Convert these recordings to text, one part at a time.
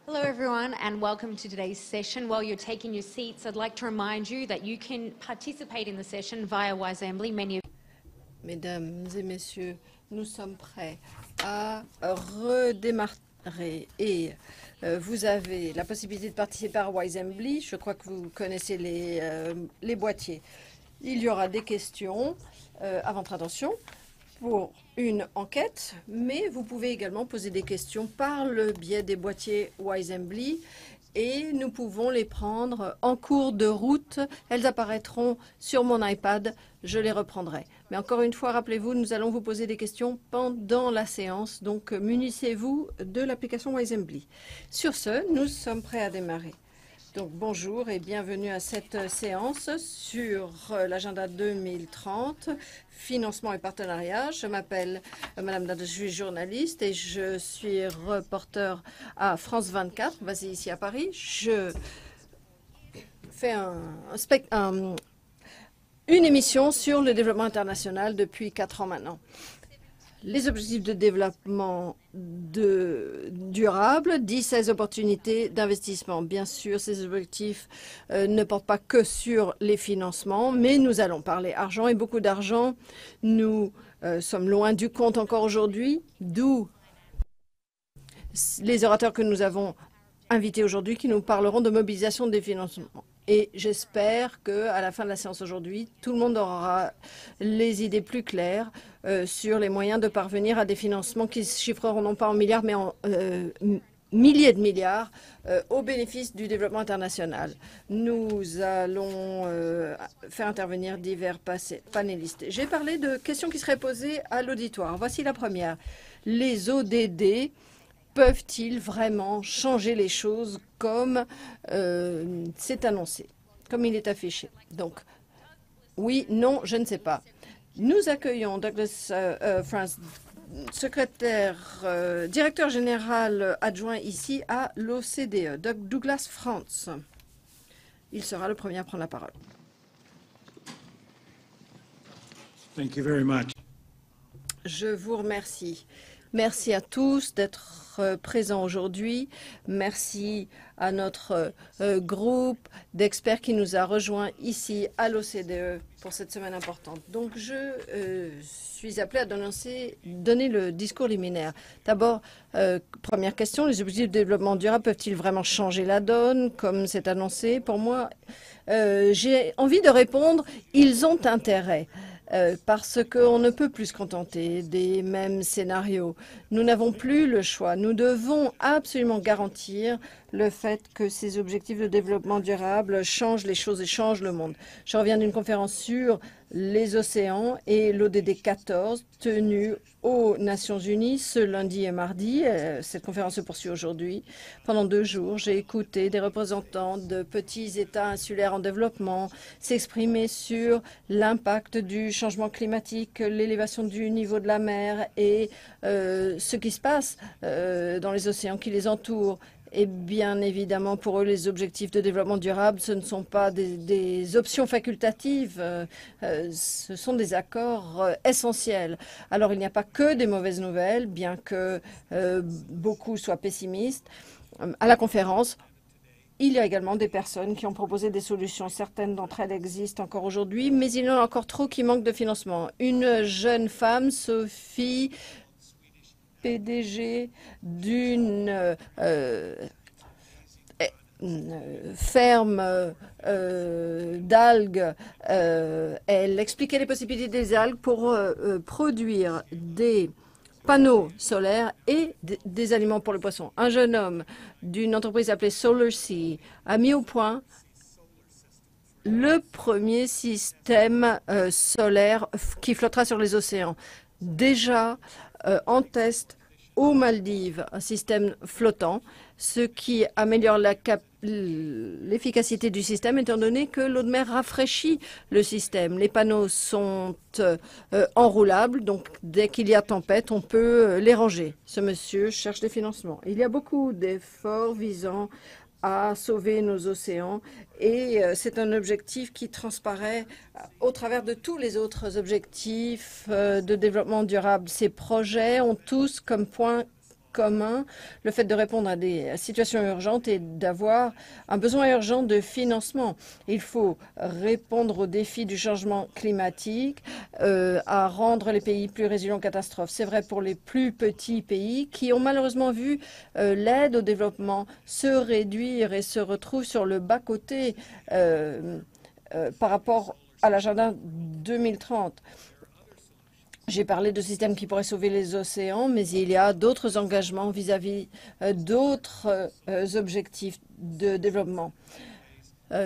Hello everyone and welcome to today's session. While you're taking your seats, I'd like to remind you that you can participate in the session via Wisambly. Mesdames et messieurs, nous sommes prêts à redémarrer et vous avez la possibilité de participer à Wisambly. Je crois que vous connaissez les boîtiers. Il y aura des questions à votre attention pour une enquête, mais vous pouvez également poser des questions par le biais des boîtiers Wisambly et nous pouvons les prendre en cours de route. Elles apparaîtront sur mon iPad, je les reprendrai. Mais encore une fois, rappelez-vous, nous allons vous poser des questions pendant la séance, donc munissez-vous de l'application Wisambly. Sur ce, nous sommes prêts à démarrer. Donc bonjour et bienvenue à cette séance sur l'agenda 2030, financement et partenariat. Je m'appelle Madame Dada, je suis journaliste et je suis reporter à France 24, basée ici à Paris. Je fais une émission sur le développement international depuis 4 ans maintenant. Les objectifs de développement durable, 16 opportunités d'investissement. Bien sûr, ces objectifs ne portent pas que sur les financements, mais nous allons parler argent et beaucoup d'argent. Nous sommes loin du compte encore aujourd'hui, d'où les orateurs que nous avons invités aujourd'hui qui nous parleront de mobilisation des financements. Et j'espère qu'à la fin de la séance aujourd'hui, tout le monde aura les idées plus claires sur les moyens de parvenir à des financements qui se chiffreront non pas en milliards, mais en milliers de milliards au bénéfice du développement international. Nous allons faire intervenir divers panélistes. J'ai parlé de questions qui seraient posées à l'auditoire. Voici la première. Les ODD peuvent-ils vraiment changer les choses comme c'est annoncé, comme il est affiché? Donc, oui, non, je ne sais pas. Nous accueillons Douglas France, directeur général adjoint ici à l'OCDE. Douglas France. Il sera le premier à prendre la parole. Thank you very much. Je vous remercie. Merci à tous d'être présents aujourd'hui. Merci à notre groupe d'experts qui nous a rejoints ici à l'OCDE pour cette semaine importante. Donc, je suis appelée à donner le discours liminaire. D'abord, première question, les objectifs de développement durable peuvent-ils vraiment changer la donne, comme c'est annoncé? Pour moi, j'ai envie de répondre, ils ont intérêt. Parce qu'on ne peut plus se contenter des mêmes scénarios. Nous n'avons plus le choix. Nous devons absolument garantir le fait que ces objectifs de développement durable changent les choses et changent le monde. Je reviens d'une conférence sur les océans et l'ODD 14 tenue aux Nations Unies ce lundi et mardi. Cette conférence se poursuit aujourd'hui. Pendant 2 jours, j'ai écouté des représentants de petits États insulaires en développement s'exprimer sur l'impact du changement climatique, l'élévation du niveau de la mer et ce qui se passe dans les océans qui les entourent. Et bien évidemment, pour eux, les objectifs de développement durable, ce ne sont pas des options facultatives, ce sont des accords essentiels. Alors, il n'y a pas que des mauvaises nouvelles, bien que beaucoup soient pessimistes. À la conférence, il y a également des personnes qui ont proposé des solutions. Certaines d'entre elles existent encore aujourd'hui, mais il y en a encore trop qui manquent de financement. Une jeune femme, Sophie, PDG d'une ferme d'algues. Elle expliquait les possibilités des algues pour produire des panneaux solaires et des aliments pour le poisson. Un jeune homme d'une entreprise appelée SolarSea a mis au point le premier système solaire qui flottera sur les océans. Déjà en test aux Maldives, un système flottant, ce qui améliore l'efficacité du système étant donné que l'eau de mer rafraîchit le système. Les panneaux sont enroulables, donc dès qu'il y a tempête, on peut les ranger. Ce monsieur cherche des financements. Il y a beaucoup d'efforts visant à sauver nos océans et c'est un objectif qui transparaît au travers de tous les autres objectifs de développement durable. Ces projets ont tous comme point commun le fait de répondre à des situations urgentes et d'avoir un besoin urgent de financement. Il faut répondre aux défis du changement climatique, à rendre les pays plus résilients aux catastrophes. C'est vrai pour les plus petits pays qui ont malheureusement vu l'aide au développement se réduire et se retrouvent sur le bas-côté par rapport à l'agenda 2030. J'ai parlé de systèmes qui pourraient sauver les océans, mais il y a d'autres engagements vis-à-vis d'autres objectifs de développement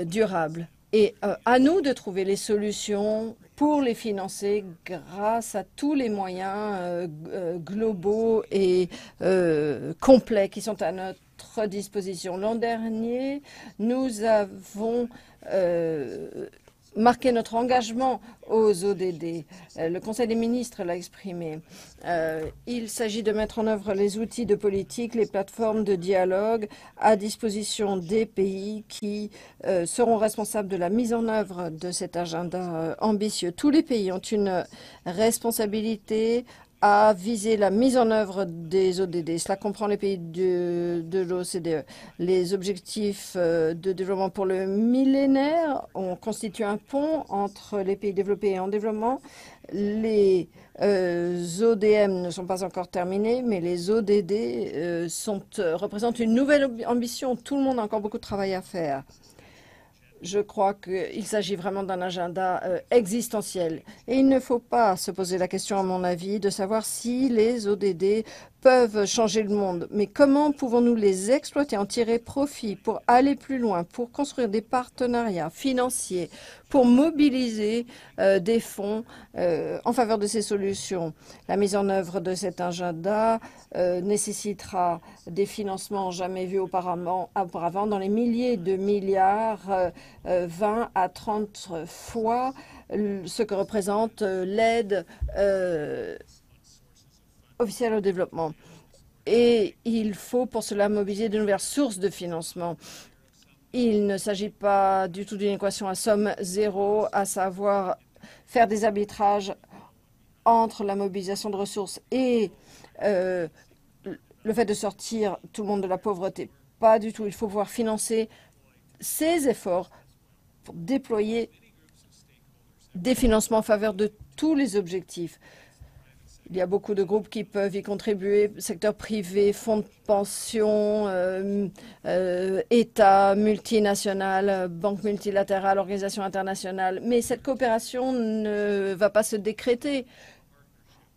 durable. Et à nous de trouver les solutions pour les financer grâce à tous les moyens globaux et complets qui sont à notre disposition. L'an dernier, nous avons marqué notre engagement aux ODD. Le Conseil des ministres l'a exprimé. Il s'agit de mettre en œuvre les outils de politique, les plateformes de dialogue à disposition des pays qui seront responsables de la mise en œuvre de cet agenda ambitieux. Tous les pays ont une responsabilité à viser la mise en œuvre des ODD. Cela comprend les pays de l'OCDE. Les objectifs de développement pour le millénaire ont constitué un pont entre les pays développés et en développement. Les ODM ne sont pas encore terminés, mais les ODD représentent une nouvelle ambition. Tout le monde a encore beaucoup de travail à faire. Je crois qu'il s'agit vraiment d'un agenda existentiel. Et il ne faut pas se poser la question, à mon avis, de savoir si les ODD peuvent changer le monde. Mais comment pouvons-nous les exploiter, en tirer profit pour aller plus loin, pour construire des partenariats financiers, pour mobiliser des fonds en faveur de ces solutions? La mise en œuvre de cet agenda nécessitera des financements jamais vus auparavant dans les milliers de milliards, 20 à 30 fois ce que représente l'aide officielle au développement. Et il faut pour cela mobiliser de nouvelles sources de financement. Il ne s'agit pas du tout d'une équation à somme zéro, à savoir faire des arbitrages entre la mobilisation de ressources et le fait de sortir tout le monde de la pauvreté. Pas du tout. Il faut pouvoir financer ces efforts pour déployer des financements en faveur de tous les objectifs. Il y a beaucoup de groupes qui peuvent y contribuer, secteur privé, fonds de pension, États, multinationales, banques multilatérales, organisations internationales. Mais cette coopération ne va pas se décréter.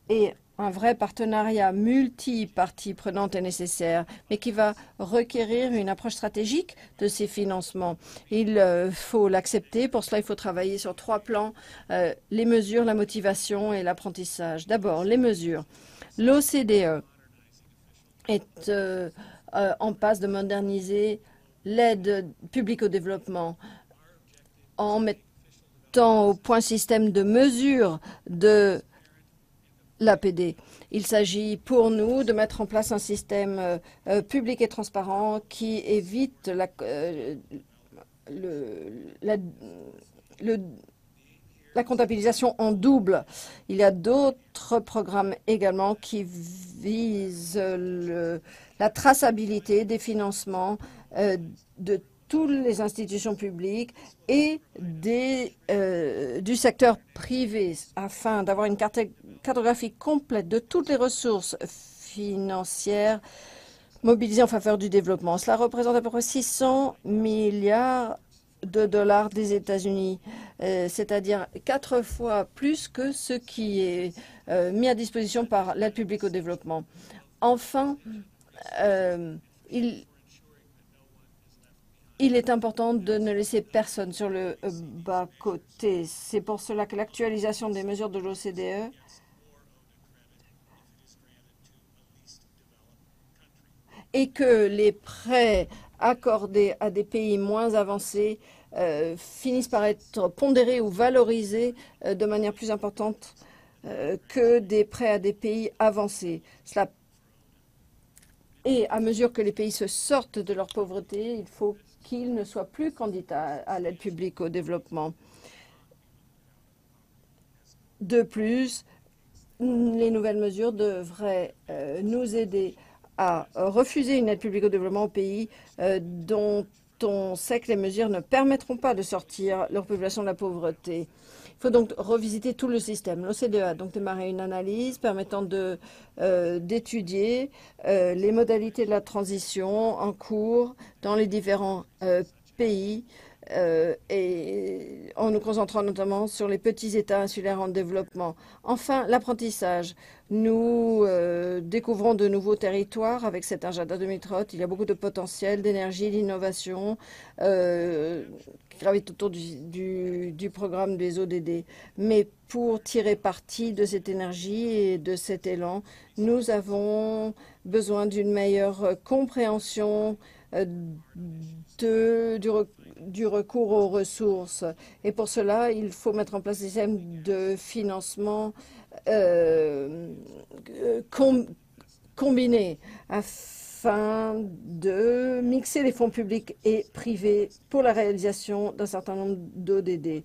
Et un vrai partenariat multi-parties prenantes est nécessaire, mais qui va requérir une approche stratégique de ces financements. Il faut l'accepter. Pour cela, il faut travailler sur 3 plans, les mesures, la motivation et l'apprentissage. D'abord, les mesures. L'OCDE est en passe de moderniser l'aide publique au développement en mettant au point un système de mesure de l'APD. Il s'agit pour nous de mettre en place un système public et transparent qui évite la comptabilisation en double. Il y a d'autres programmes également qui visent la traçabilité des financements de toutes les institutions publiques et du secteur privé afin d'avoir une cartographie complète de toutes les ressources financières mobilisées en faveur du développement. Cela représente à peu près 600 milliards de dollars des États-Unis, c'est-à-dire 4 fois plus que ce qui est mis à disposition par l'aide publique au développement. Enfin, il est important de ne laisser personne sur le bas-côté. C'est pour cela que l'actualisation des mesures de l'OCDE et que les prêts accordés à des pays moins avancés finissent par être pondérés ou valorisés de manière plus importante que des prêts à des pays avancés. Et à mesure que les pays se sortent de leur pauvreté, il faut qu'ils ne soient plus candidats à l'aide publique au développement. De plus, les nouvelles mesures devraient nous aider à refuser une aide publique au développement aux pays dont on sait que les mesures ne permettront pas de sortir leur population de la pauvreté. Il faut donc revisiter tout le système. L'OCDE a donc démarré une analyse permettant d'étudier les modalités de la transition en cours dans les différents pays et en nous concentrant notamment sur les petits États insulaires en développement. Enfin, l'apprentissage. Nous découvrons de nouveaux territoires avec cet agenda 2030. Il y a beaucoup de potentiel, d'énergie, d'innovation qui gravitent autour du programme des ODD. Mais pour tirer parti de cette énergie et de cet élan, nous avons besoin d'une meilleure compréhension du recours aux ressources. Et pour cela, il faut mettre en place des systèmes de financement combinés afin de mixer les fonds publics et privés pour la réalisation d'un certain nombre d'ODD.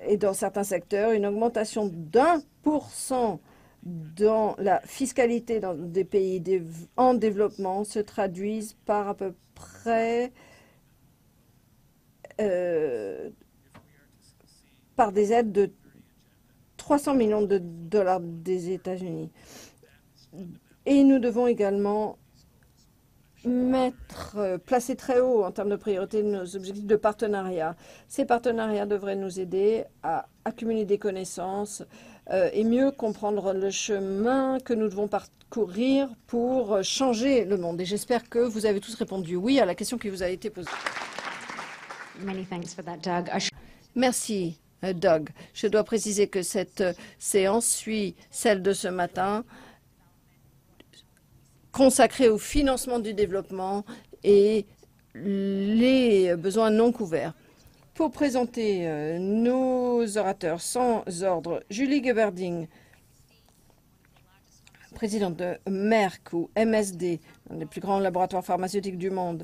Et dans certains secteurs, une augmentation d'1% dans la fiscalité dans des pays en développement se traduisent par à peu près par des aides de 300 millions de dollars des États-Unis. Et nous devons également placer très haut en termes de priorité nos objectifs de partenariat. Ces partenariats devraient nous aider à accumuler des connaissances et mieux comprendre le chemin que nous devons parcourir pour changer le monde. Et j'espère que vous avez tous répondu oui à la question qui vous a été posée. Many thanks for that, Doug. Merci, Doug. Je dois préciser que cette séance suit celle de ce matin consacrée au financement du développement et les besoins non couverts. Pour présenter nos orateurs sans ordre, Julie Geberding, présidente de Merck ou MSD, un des plus grands laboratoires pharmaceutiques du monde.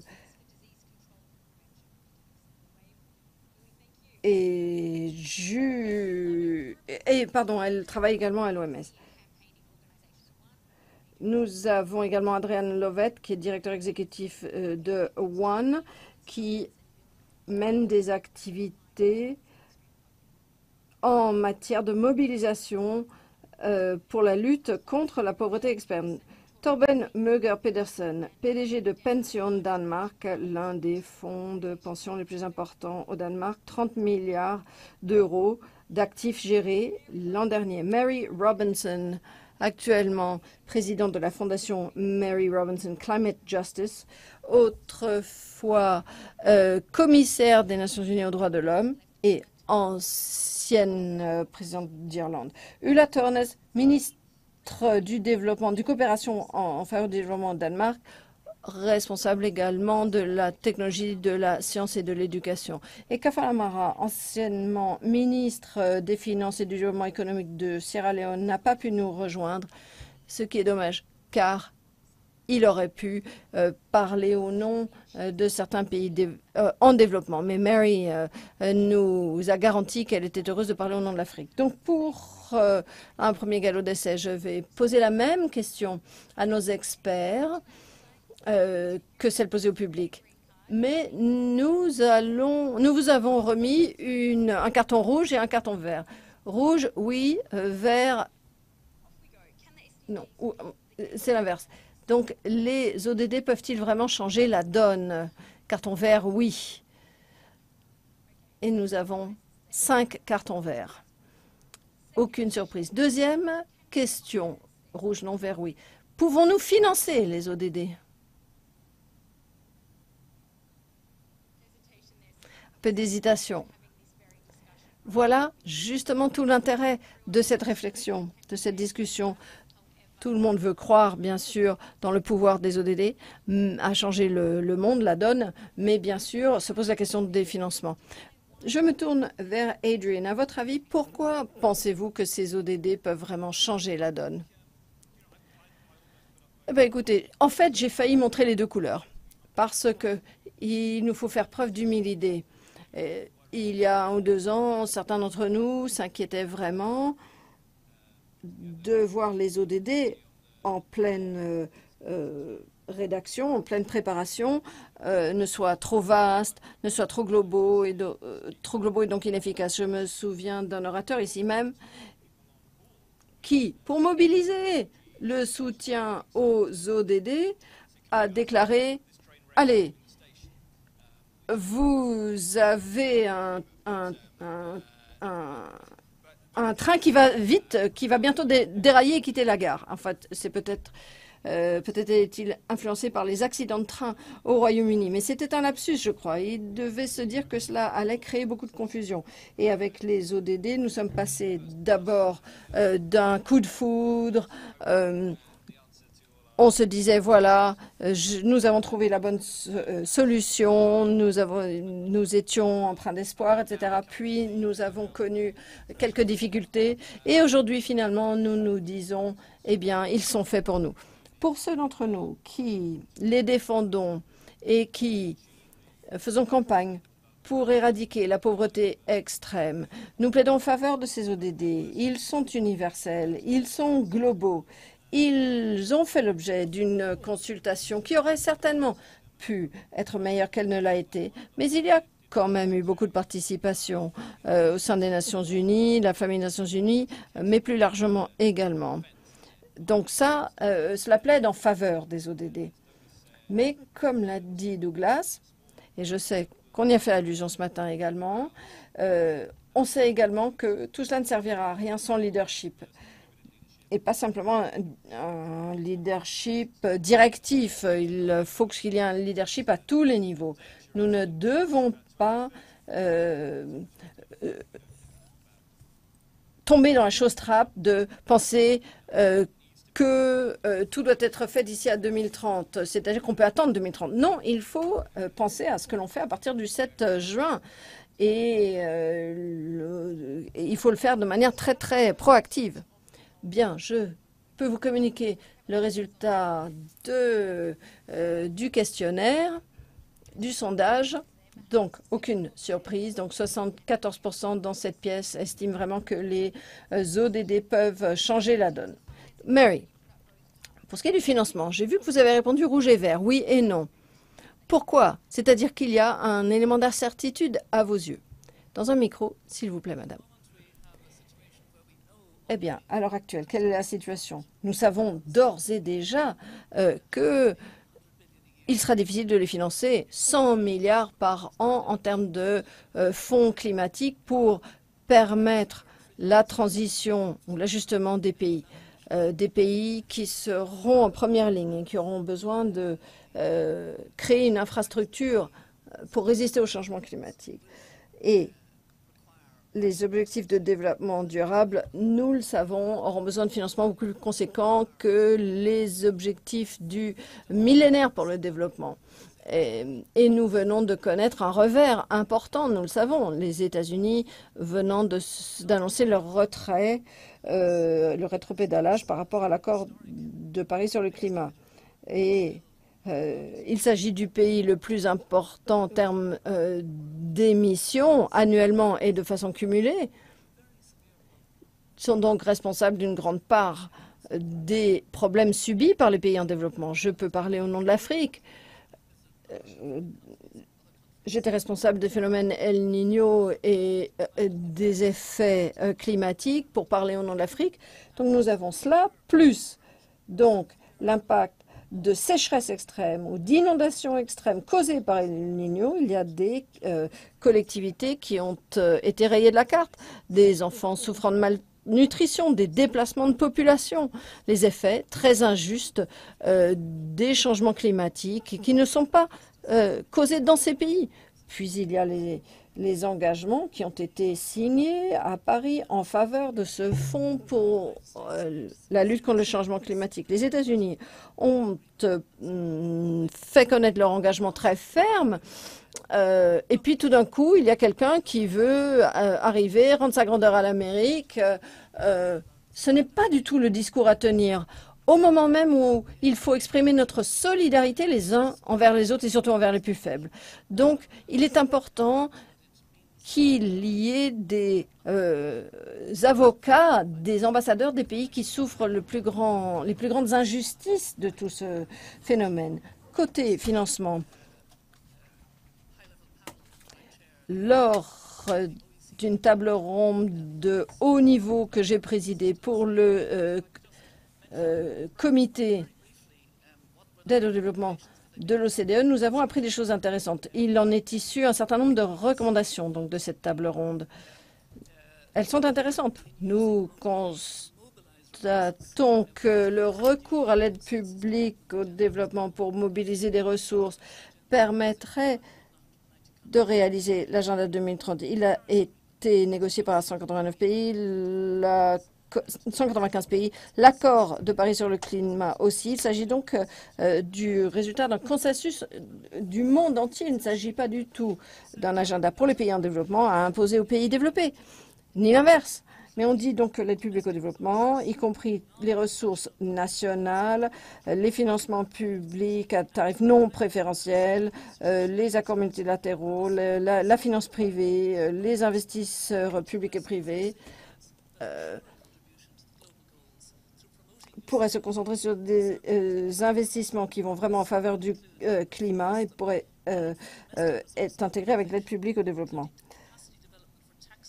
Et elle travaille également à l'OMS. Nous avons également Adrian Lovett, qui est directeur exécutif de One, qui mène des activités en matière de mobilisation pour la lutte contre la pauvreté externe. Torben Möger Pedersen, PDG de Pension Danemark, l'un des fonds de pension les plus importants au Danemark, 30 milliards d'euros d'actifs gérés l'an dernier. Mary Robinson, actuellement présidente de la fondation Mary Robinson Climate Justice, autrefois commissaire des Nations Unies aux droits de l'homme et ancienne présidente d'Irlande. Ulla Tornes, ministre du développement, du coopération en faveur du développement au Danemark, responsable également de la technologie, de la science et de l'éducation. Et Kafala Amara, anciennement ministre des Finances et du développement économique de Sierra Leone, n'a pas pu nous rejoindre, ce qui est dommage, car il aurait pu parler au nom de certains pays en développement. Mais Mary nous a garanti qu'elle était heureuse de parler au nom de l'Afrique. Donc pour un premier galop d'essai, je vais poser la même question à nos experts que celle posée au public. Mais nous vous avons remis un carton rouge et un carton vert. Rouge, oui, vert, non, c'est l'inverse. Donc, les ODD peuvent-ils vraiment changer la donne? Carton vert, oui. Et nous avons 5 cartons verts. Aucune surprise. Deuxième question. Rouge, non, vert, oui. Pouvons-nous financer les ODD? Un peu d'hésitation. Voilà justement tout l'intérêt de cette réflexion, de cette discussion. Tout le monde veut croire, bien sûr, dans le pouvoir des ODD, à changer le monde, la donne, mais bien sûr, se pose la question des financements. Je me tourne vers Adrian. À votre avis, pourquoi pensez-vous que ces ODD peuvent vraiment changer la donne? Eh bien, écoutez, en fait, j'ai failli montrer les deux couleurs, parce qu'il nous faut faire preuve d'humilité. Il y a 1 ou 2 ans, certains d'entre nous s'inquiétaient vraiment de voir les ODD en pleine rédaction, en pleine préparation, ne soient trop vastes, ne soient trop globaux et donc inefficaces. Je me souviens d'un orateur ici même qui, pour mobiliser le soutien aux ODD, a déclaré « Allez, vous avez un train qui va vite, qui va bientôt dérailler et quitter la gare. » En fait, c'est peut-être est-il influencé par les accidents de train au Royaume-Uni. Mais c'était un lapsus, je crois. Il devait se dire que cela allait créer beaucoup de confusion. Et avec les ODD, nous sommes passés d'abord d'un coup de foudre. On se disait, voilà, nous avons trouvé la bonne solution, nous étions empreints d'espoir, etc. Puis nous avons connu quelques difficultés. Et aujourd'hui, finalement, nous nous disons, eh bien, ils sont faits pour nous. Pour ceux d'entre nous qui les défendons et qui faisons campagne pour éradiquer la pauvreté extrême, nous plaidons en faveur de ces ODD. Ils sont universels, ils sont globaux. Ils ont fait l'objet d'une consultation qui aurait certainement pu être meilleure qu'elle ne l'a été, mais il y a quand même eu beaucoup de participation au sein des Nations Unies, la famille des Nations Unies, mais plus largement également. Donc ça, cela plaide en faveur des ODD. Mais comme l'a dit Douglas, et je sais qu'on y a fait allusion ce matin également, on sait également que tout cela ne servira à rien sans leadership. Et pas simplement un leadership directif. Il faut qu'il y ait un leadership à tous les niveaux. Nous ne devons pas tomber dans la chose trappe de penser que tout doit être fait d'ici à 2030, c'est-à-dire qu'on peut attendre 2030. Non, il faut penser à ce que l'on fait à partir du 7 juin. Et il faut le faire de manière très, très proactive. Bien, je peux vous communiquer le résultat du questionnaire, du sondage. Donc, aucune surprise. Donc, 74% dans cette pièce estiment vraiment que les ODD peuvent changer la donne. Mary, pour ce qui est du financement, j'ai vu que vous avez répondu rouge et vert, oui et non. Pourquoi? C'est-à-dire qu'il y a un élément d'incertitude à vos yeux. Dans un micro, s'il vous plaît, madame. Eh bien, à l'heure actuelle, quelle est la situation? Nous savons d'ores et déjà qu'il sera difficile de les financer 100 milliards par an en termes de fonds climatiques pour permettre la transition ou l'ajustement des pays qui seront en première ligne et qui auront besoin de créer une infrastructure pour résister au changement climatique. Et les objectifs de développement durable, nous le savons, auront besoin de financements beaucoup plus conséquents que les objectifs du millénaire pour le développement. Et nous venons de connaître un revers important, nous le savons, les États-Unis venant d'annoncer leur retrait, le rétropédalage par rapport à l'accord de Paris sur le climat. Et il s'agit du pays le plus important en termes d'émissions annuellement et de façon cumulée. Ils sont donc responsables d'une grande part des problèmes subis par les pays en développement. Je peux parler au nom de l'Afrique. J'étais responsable des phénomènes El Niño et des effets climatiques pour parler au nom de l'Afrique. Donc nous avons cela, plus donc l'impact de sécheresse extrême ou d'inondations extrêmes causées par El Niño. Il y a des collectivités qui ont été rayées de la carte, des enfants souffrant de malnutrition, des déplacements de population, les effets très injustes des changements climatiques qui ne sont pas causés dans ces pays. Puis il y a les engagements qui ont été signés à Paris en faveur de ce fonds pour la lutte contre le changement climatique. Les États-Unis ont fait connaître leur engagement très ferme. Et puis tout d'un coup, il y a quelqu'un qui veut arriver, rendre sa grandeur à l'Amérique. Ce n'est pas du tout le discours à tenir. Au moment même où il faut exprimer notre solidarité les uns envers les autres et surtout envers les plus faibles. Donc, il est important qu'il y ait des avocats, des ambassadeurs des pays qui souffrent les plus grandes injustices de tout ce phénomène. Côté financement, lors d'une table ronde de haut niveau que j'ai présidée pour le comité d'aide au développement de l'OCDE, nous avons appris des choses intéressantes. Il en est issu un certain nombre de recommandations donc, de cette table ronde. Elles sont intéressantes. Nous constatons que le recours à l'aide publique au développement pour mobiliser des ressources permettrait de réaliser l'agenda 2030. Il a été négocié par 189 pays, 195 pays, l'accord de Paris sur le climat aussi. Il s'agit donc du résultat d'un consensus du monde entier. Il ne s'agit pas du tout d'un agenda pour les pays en développement à imposer aux pays développés, ni l'inverse. Mais on dit donc que l'aide publique au développement, y compris les ressources nationales, les financements publics à tarifs non préférentiels, les accords multilatéraux, la finance privée, les investisseurs publics et privés, pourraient se concentrer sur des investissements qui vont vraiment en faveur du climat et pourraient être intégrés avec l'aide publique au développement.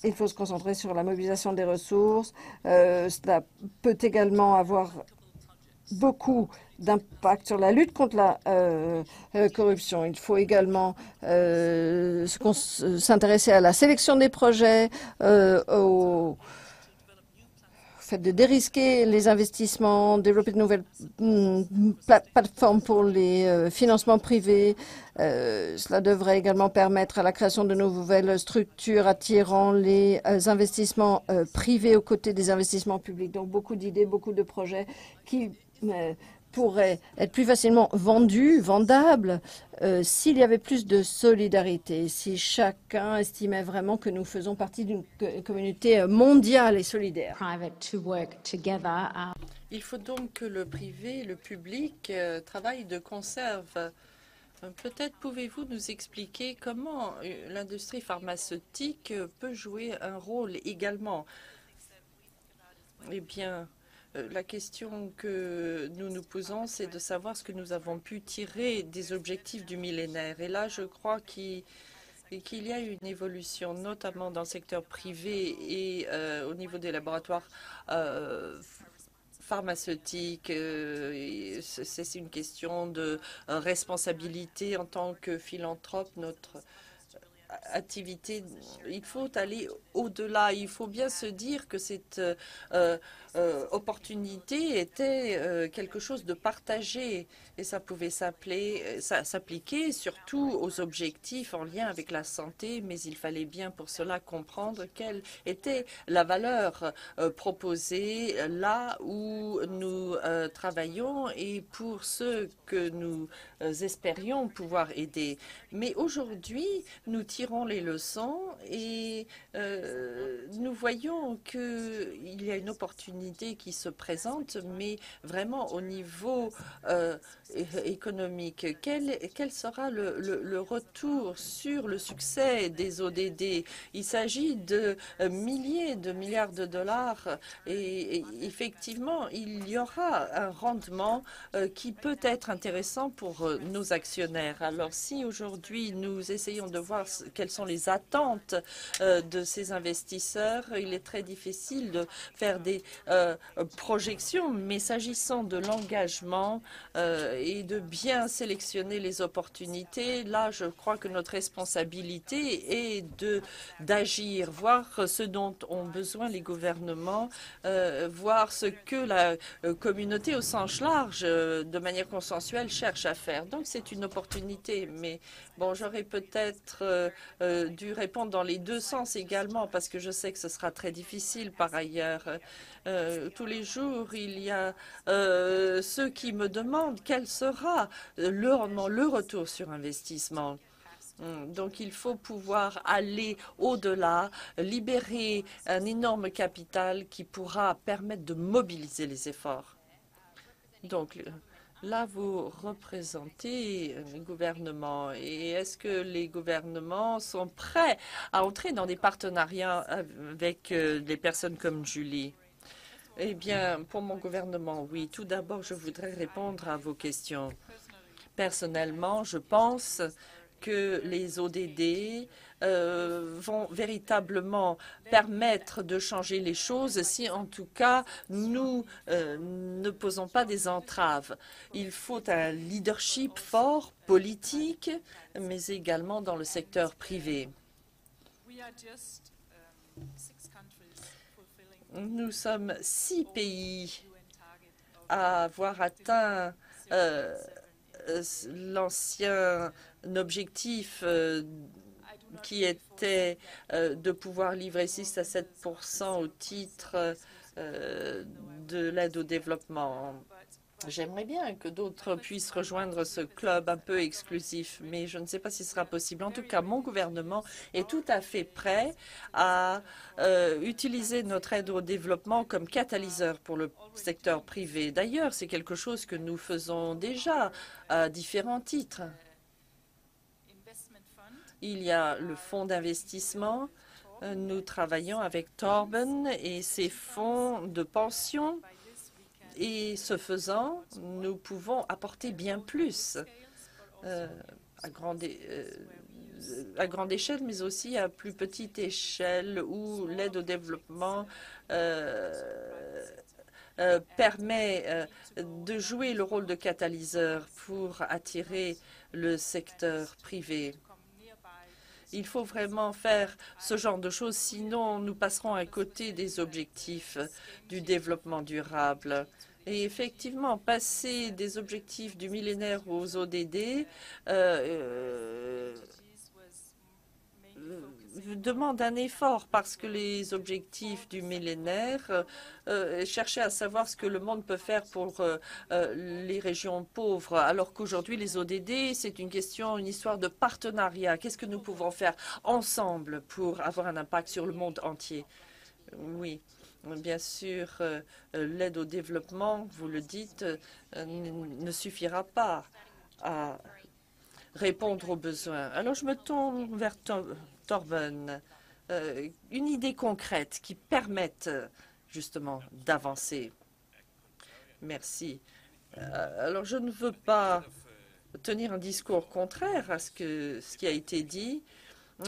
Il faut se concentrer sur la mobilisation des ressources. Cela peut également avoir beaucoup d'impact sur la lutte contre la corruption. Il faut également s'intéresser à la sélection des projets, au fait de dérisquer les investissements, développer de nouvelles plateformes pour les financements privés. Cela devrait également permettre à la création de nouvelles structures attirant les investissements privés aux côtés des investissements publics. Donc beaucoup d'idées, beaucoup de projets qui pourraient être plus facilement vendables s'il y avait plus de solidarité, si chacun estimait vraiment que nous faisons partie d'une communauté mondiale et solidaire. Il faut donc que le privé et le public travaillent de conserve. Peut-être pouvez-vous nous expliquer comment l'industrie pharmaceutique peut jouer un rôle également. Eh bien, la question que nous nous posons, c'est de savoir ce que nous avons pu tirer des objectifs du millénaire. Et là, je crois qu'il y a une évolution, notamment dans le secteur privé et au niveau des laboratoires pharmaceutiques. C'est une question de responsabilité en tant que philanthrope. Notre activité, il faut aller au-delà. Il faut bien se dire que cette opportunité était quelque chose de partagé et ça pouvait s'appliquer surtout aux objectifs en lien avec la santé, mais il fallait bien pour cela comprendre quelle était la valeur proposée là où nous travaillons et pour ceux que nous espérions pouvoir aider. Mais aujourd'hui, nous tirons les leçons et nous voyons qu'il y a une opportunité qui se présente, mais vraiment au niveau économique. Quel sera le retour sur le succès des ODD? Il s'agit de milliers de milliards de dollars et effectivement, il y aura un rendement qui peut être intéressant pour nos actionnaires. Alors si aujourd'hui nous essayons de voir quelles sont les attentes de ces investisseurs, il est très difficile de faire des projections, mais s'agissant de l'engagement et de bien sélectionner les opportunités, là je crois que notre responsabilité est d'agir, voir ce dont ont besoin les gouvernements, voir ce que la communauté au sens large, de manière consensuelle, cherche à faire. Donc c'est une opportunité, mais bon, j'aurais peut-être dû répondre dans les deux sens également, parce que je sais que ce sera très difficile par ailleurs. Tous les jours, il y a ceux qui me demandent quel sera le retour sur investissement. Donc, il faut pouvoir aller au-delà, libérer un énorme capital qui pourra permettre de mobiliser les efforts. Donc, Là, vous représentez un gouvernement. Et est-ce que les gouvernements sont prêts à entrer dans des partenariats avec des personnes comme Julie? Eh bien, pour mon gouvernement, oui. Tout d'abord, je voudrais répondre à vos questions. Personnellement, je pense que les ODD vont véritablement permettre de changer les choses si, en tout cas, nous ne posons pas des entraves. Il faut un leadership fort, politique, mais également dans le secteur privé. Nous sommes 6 pays à avoir atteint l'ancien objectif qui était de pouvoir livrer 6 à 7 % au titre de l'aide au développement. J'aimerais bien que d'autres puissent rejoindre ce club un peu exclusif, mais je ne sais pas si ce sera possible. En tout cas, mon gouvernement est tout à fait prêt à utiliser notre aide au développement comme catalyseur pour le secteur privé. D'ailleurs, c'est quelque chose que nous faisons déjà à différents titres. Il y a le fonds d'investissement. Nous travaillons avec Torben et ses fonds de pension. Et ce faisant, nous pouvons apporter bien plus à grande échelle, mais aussi à plus petite échelle, où l'aide au développement permet de jouer le rôle de catalyseur pour attirer le secteur privé. Il faut vraiment faire ce genre de choses, sinon nous passerons à côté des objectifs du développement durable. Et effectivement, passer des objectifs du millénaire aux ODD demande un effort parce que les objectifs du millénaire cherchaient à savoir ce que le monde peut faire pour les régions pauvres, alors qu'aujourd'hui, les ODD, c'est une question, une histoire de partenariat. Qu'est-ce que nous pouvons faire ensemble pour avoir un impact sur le monde entier? Oui. Bien sûr, l'aide au développement, vous le dites, ne suffira pas à répondre aux besoins. Alors, je me tourne vers Torben. Une idée concrète qui permette justement d'avancer. Merci. Alors, je ne veux pas tenir un discours contraire à ce qui a été dit,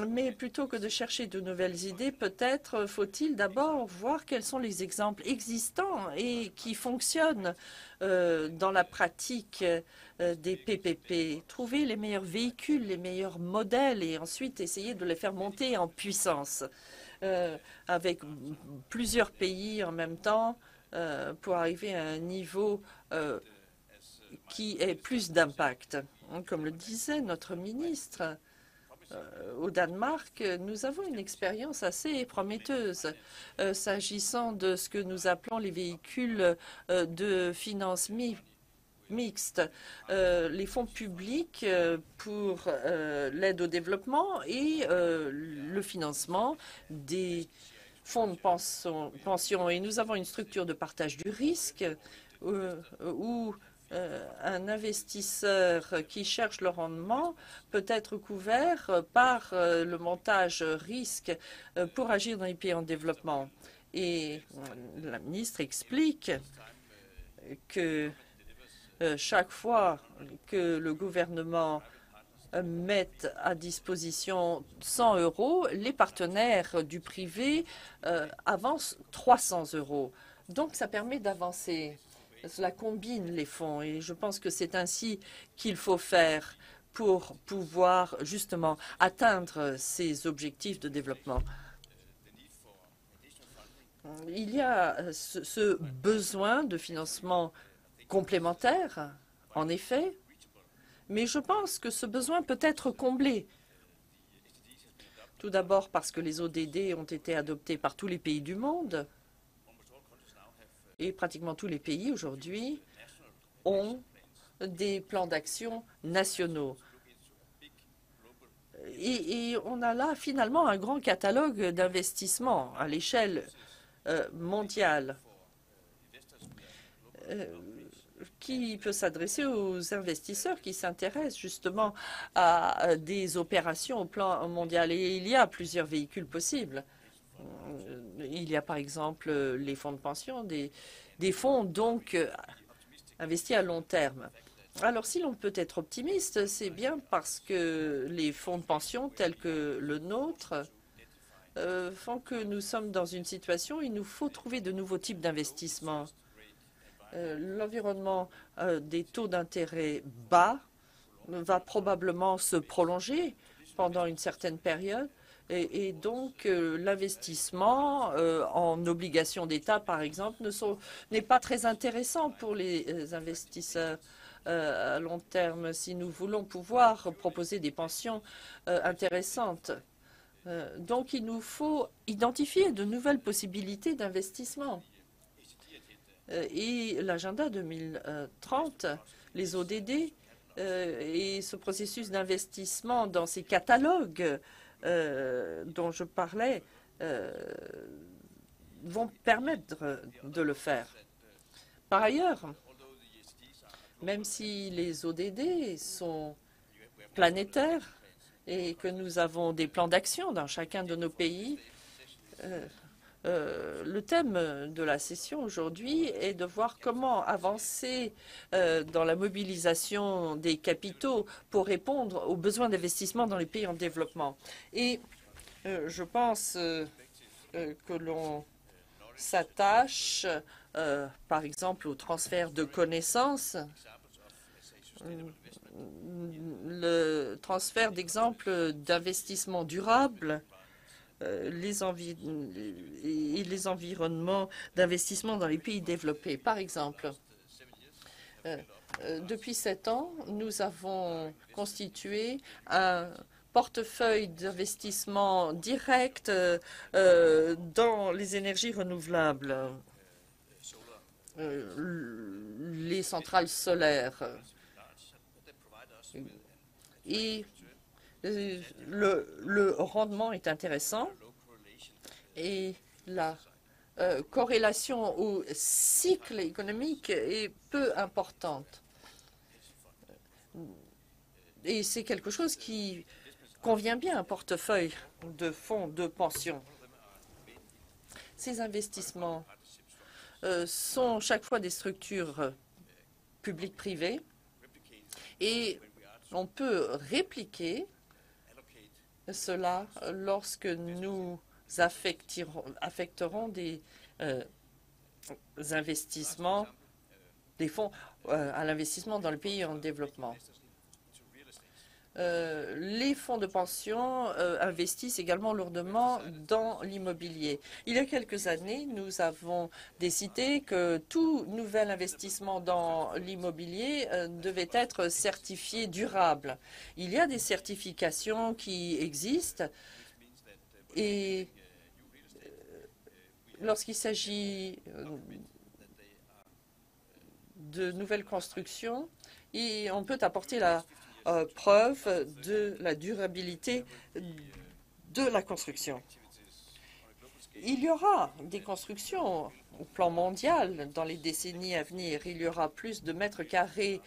mais plutôt que de chercher de nouvelles idées, peut-être faut-il d'abord voir quels sont les exemples existants et qui fonctionnent dans la pratique des PPP. Trouver les meilleurs véhicules, les meilleurs modèles et ensuite essayer de les faire monter en puissance avec plusieurs pays en même temps pour arriver à un niveau qui ait plus d'impact. Comme le disait notre ministre, au Danemark, nous avons une expérience assez prometteuse s'agissant de ce que nous appelons les véhicules de finances mixtes, les fonds publics pour l'aide au développement et le financement des fonds de pension. Et nous avons une structure de partage du risque où un investisseur qui cherche le rendement peut être couvert par le montage risque pour agir dans les pays en développement. Et la ministre explique que chaque fois que le gouvernement met à disposition 100 €, les partenaires du privé avancent 300 €. Donc, ça permet d'avancer. Cela combine les fonds et je pense que c'est ainsi qu'il faut faire pour pouvoir justement atteindre ces objectifs de développement. Il y a ce besoin de financement complémentaire, en effet, mais je pense que ce besoin peut être comblé. Tout d'abord parce que les ODD ont été adoptés par tous les pays du monde. Et pratiquement tous les pays aujourd'hui ont des plans d'action nationaux. Et on a là finalement un grand catalogue d'investissements à l'échelle mondiale. qui peut s'adresser aux investisseurs qui s'intéressent justement à des opérations au plan mondial. Et il y a plusieurs véhicules possibles. Il y a par exemple les fonds de pension, des fonds donc investis à long terme. Alors si l'on peut être optimiste, c'est bien parce que les fonds de pension tels que le nôtre font que nous sommes dans une situation où il nous faut trouver de nouveaux types d'investissements. L'environnement des taux d'intérêt bas va probablement se prolonger pendant une certaine période et donc l'investissement en obligations d'État, par exemple, n'est pas très intéressant pour les investisseurs à long terme si nous voulons pouvoir proposer des pensions intéressantes. Donc il nous faut identifier de nouvelles possibilités d'investissement. Et l'agenda 2030, les ODD et ce processus d'investissement dans ces catalogues dont je parlais vont permettre de le faire. Par ailleurs, même si les ODD sont planétaires et que nous avons des plans d'action dans chacun de nos pays, le thème de la session aujourd'hui est de voir comment avancer dans la mobilisation des capitaux pour répondre aux besoins d'investissement dans les pays en développement. Et je pense que l'on s'attache, par exemple, au transfert de connaissances, le transfert d'exemples d'investissement durable, les environnements d'investissement dans les pays développés. Par exemple, depuis 7 ans, nous avons constitué un portefeuille d'investissement direct dans les énergies renouvelables, les centrales solaires. Et le rendement est intéressant et la corrélation au cycle économique est peu importante. Et c'est quelque chose qui convient bien à un portefeuille de fonds de pension. Ces investissements sont chaque fois des structures publiques-privées et on peut répliquer cela lorsque nous affecterons des investissements, des fonds à l'investissement dans le pays en développement. Les fonds de pension investissent également lourdement dans l'immobilier. Il y a quelques années, nous avons décidé que tout nouvel investissement dans l'immobilier devait être certifié durable. Il y a des certifications qui existent et lorsqu'il s'agit de nouvelles constructions, on peut apporter la preuve de la durabilité de la construction. Il y aura des constructions au plan mondial dans les décennies à venir. Il y aura plus de mètres carrés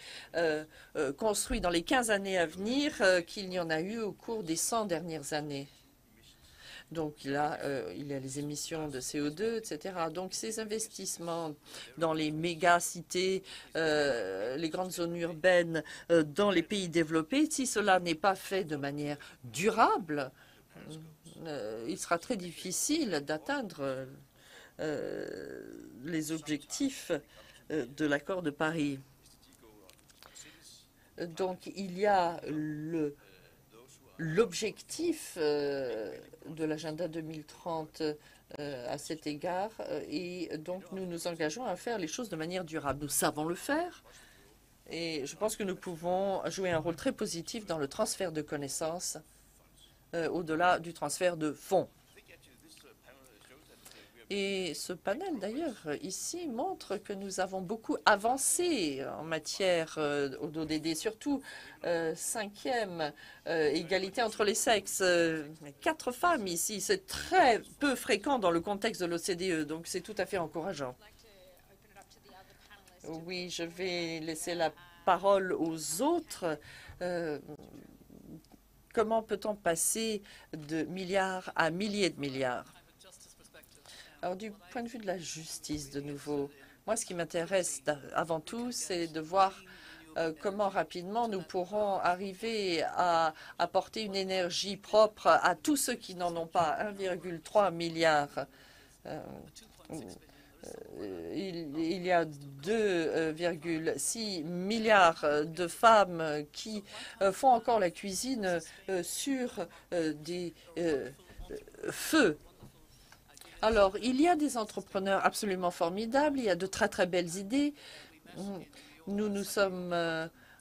construits dans les 15 années à venir qu'il n'y en a eu au cours des 100 dernières années. Donc il y a les émissions de CO2, etc. Donc ces investissements dans les méga-cités, les grandes zones urbaines dans les pays développés, si cela n'est pas fait de manière durable, il sera très difficile d'atteindre les objectifs de l'accord de Paris. Donc il y a l'objectif de l'agenda 2030 à cet égard et donc nous nous engageons à faire les choses de manière durable. Nous savons le faire et je pense que nous pouvons jouer un rôle très positif dans le transfert de connaissances au-delà du transfert de fonds. Et ce panel, d'ailleurs, ici, montre que nous avons beaucoup avancé en matière d'ODD, surtout 5e, égalité entre les sexes. 4 femmes ici, c'est très peu fréquent dans le contexte de l'OCDE, donc c'est tout à fait encourageant. Oui, je vais laisser la parole aux autres. Comment peut-on passer de milliards à milliers de milliards? Alors, du point de vue de la justice, de nouveau, moi, ce qui m'intéresse avant tout, c'est de voir comment rapidement nous pourrons arriver à apporter une énergie propre à tous ceux qui n'en ont pas. 1,3 milliard. Il y a 2,6 milliards de femmes qui font encore la cuisine sur des feux. Alors, il y a des entrepreneurs absolument formidables, il y a de très très belles idées. Nous nous sommes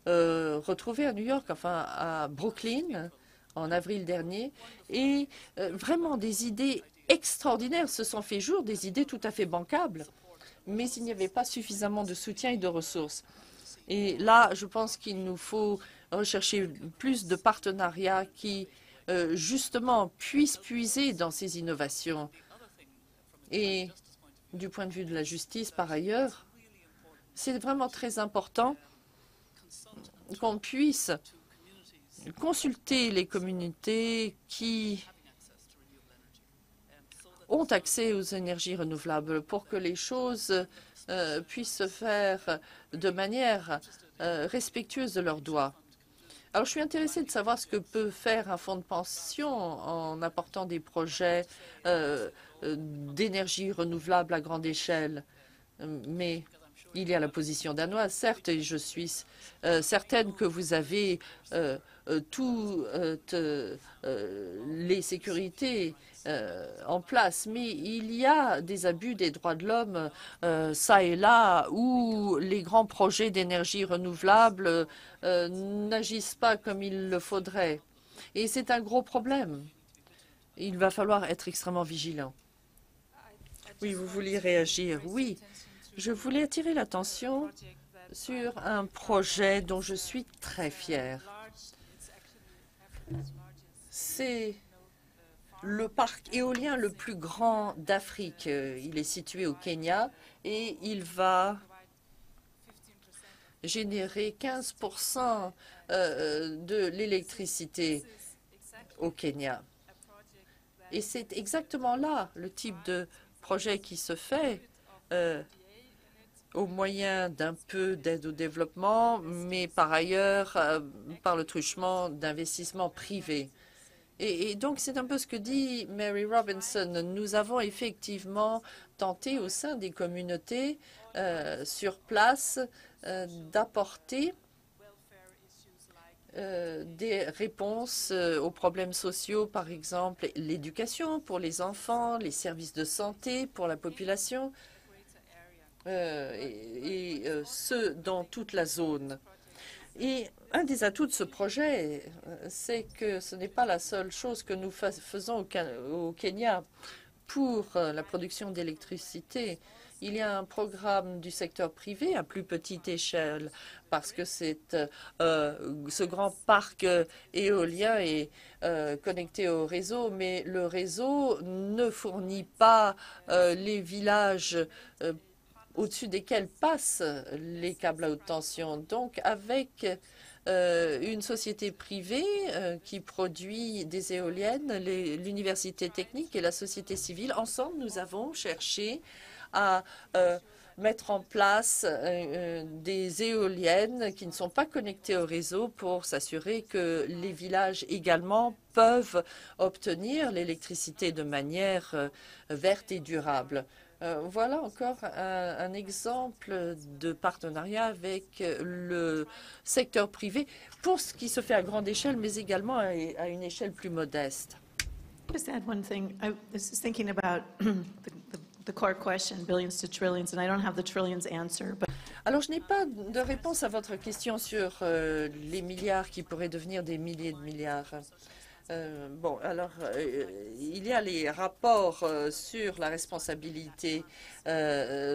retrouvés à New York, enfin à Brooklyn, en avril dernier, et vraiment des idées extraordinaires se sont fait jour, des idées tout à fait bancables, mais il n'y avait pas suffisamment de soutien et de ressources. Et là, je pense qu'il nous faut rechercher plus de partenariats qui, justement, puissent puiser dans ces innovations. Et du point de vue de la justice, par ailleurs, c'est vraiment très important qu'on puisse consulter les communautés qui ont accès aux énergies renouvelables pour que les choses puissent se faire de manière respectueuse de leurs droits. Alors, je suis intéressée de savoir ce que peut faire un fonds de pension en apportant des projets d'énergie renouvelable à grande échelle. Mais il y a la position danoise, certes, et je suis certaine que vous avez toutes les sécurités en place, mais il y a des abus des droits de l'homme ça et là, où les grands projets d'énergie renouvelable n'agissent pas comme il le faudrait. Et c'est un gros problème. Il va falloir être extrêmement vigilant. Oui, vous vouliez réagir. Oui, je voulais attirer l'attention sur un projet dont je suis très fière. C'est le parc éolien le plus grand d'Afrique. Il est situé au Kenya et il va générer 15% de l'électricité au Kenya. Et c'est exactement là le type de projet qui se fait au moyen d'un peu d'aide au développement, mais par ailleurs par le truchement d'investissements privés. Et donc, c'est un peu ce que dit Mary Robinson. Nous avons effectivement tenté au sein des communautés sur place d'apporter des réponses aux problèmes sociaux, par exemple l'éducation pour les enfants, les services de santé pour la population, et ce, dans toute la zone. Et un des atouts de ce projet, c'est que ce n'est pas la seule chose que nous faisons au Kenya pour la production d'électricité. Il y a un programme du secteur privé à plus petite échelle parce que ce grand parc éolien est connecté au réseau, mais le réseau ne fournit pas les villages au-dessus desquels passent les câbles à haute tension. Donc, avec une société privée qui produit des éoliennes, l'université technique et la société civile, ensemble, nous avons cherché à mettre en place des éoliennes qui ne sont pas connectées au réseau pour s'assurer que les villages également peuvent obtenir l'électricité de manière verte et durable. Voilà encore un exemple de partenariat avec le secteur privé pour ce qui se fait à grande échelle, mais également à une échelle plus modeste. Just add one thing. I was just thinking about the core question, billions to trillions, and I don't have the trillions answer. But alors, je n'ai pas de réponse à votre question sur les milliards qui pourraient devenir des milliers de milliards. Bon, alors, il y a les rapports sur la responsabilité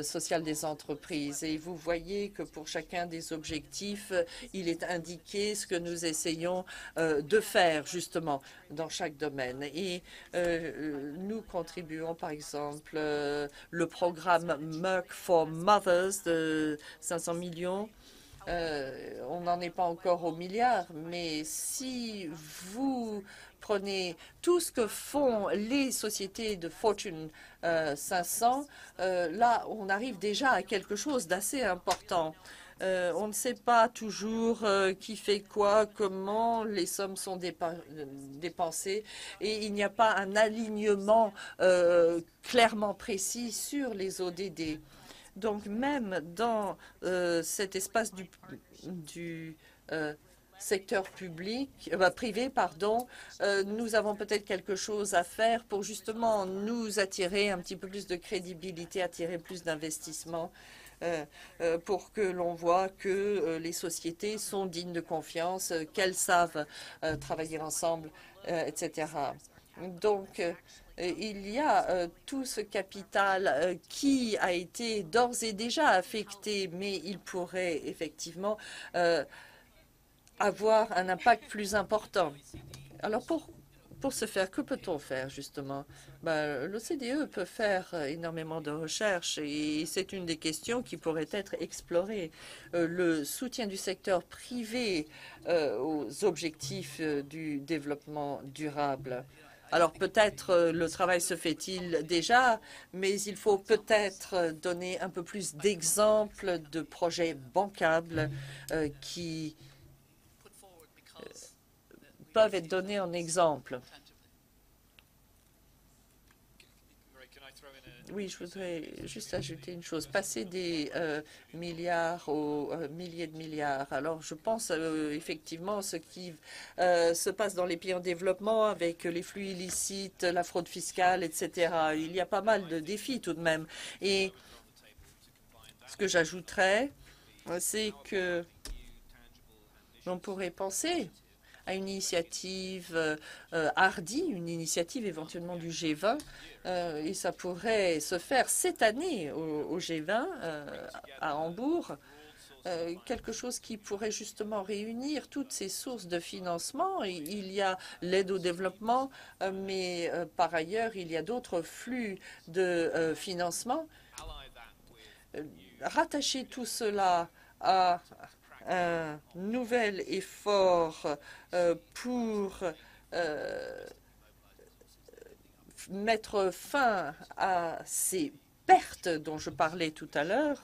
sociale des entreprises et vous voyez que pour chacun des objectifs, il est indiqué ce que nous essayons de faire justement dans chaque domaine. Et nous contribuons, par exemple, le programme Merck for Mothers de 500 millions. On n'en est pas encore au milliard, mais si vous prenez tout ce que font les sociétés de Fortune 500, là, on arrive déjà à quelque chose d'assez important. On ne sait pas toujours qui fait quoi, comment les sommes sont dépensées et il n'y a pas un alignement clairement précis sur les ODD. Donc même dans cet espace du secteur privé, nous avons peut-être quelque chose à faire pour justement nous attirer un petit peu plus de crédibilité, attirer plus d'investissements pour que l'on voit que les sociétés sont dignes de confiance, qu'elles savent travailler ensemble, etc. Donc, il y a tout ce capital qui a été d'ores et déjà affecté, mais il pourrait effectivement avoir un impact plus important. Alors, pour ce faire, que peut-on faire justement? L'OCDE peut faire énormément de recherches et c'est une des questions qui pourrait être explorée. Le soutien du secteur privé aux objectifs du développement durable. Alors peut-être le travail se fait-il déjà, mais il faut peut-être donner un peu plus d'exemples de projets bancables qui peuvent être donnés en exemple. Oui, je voudrais juste ajouter une chose. Passer des milliards aux milliers de milliards. Alors, je pense effectivement ce qui se passe dans les pays en développement avec les flux illicites, la fraude fiscale, etc. Il y a pas mal de défis tout de même. Et ce que j'ajouterais, c'est que l'on pourrait penser à une initiative hardie, une initiative éventuellement du G20, et ça pourrait se faire cette année au G20 à Hambourg, quelque chose qui pourrait justement réunir toutes ces sources de financement. Il y a l'aide au développement, mais par ailleurs, il y a d'autres flux de financement. Rattacher tout cela à un nouvel effort pour mettre fin à ces pertes dont je parlais tout à l'heure,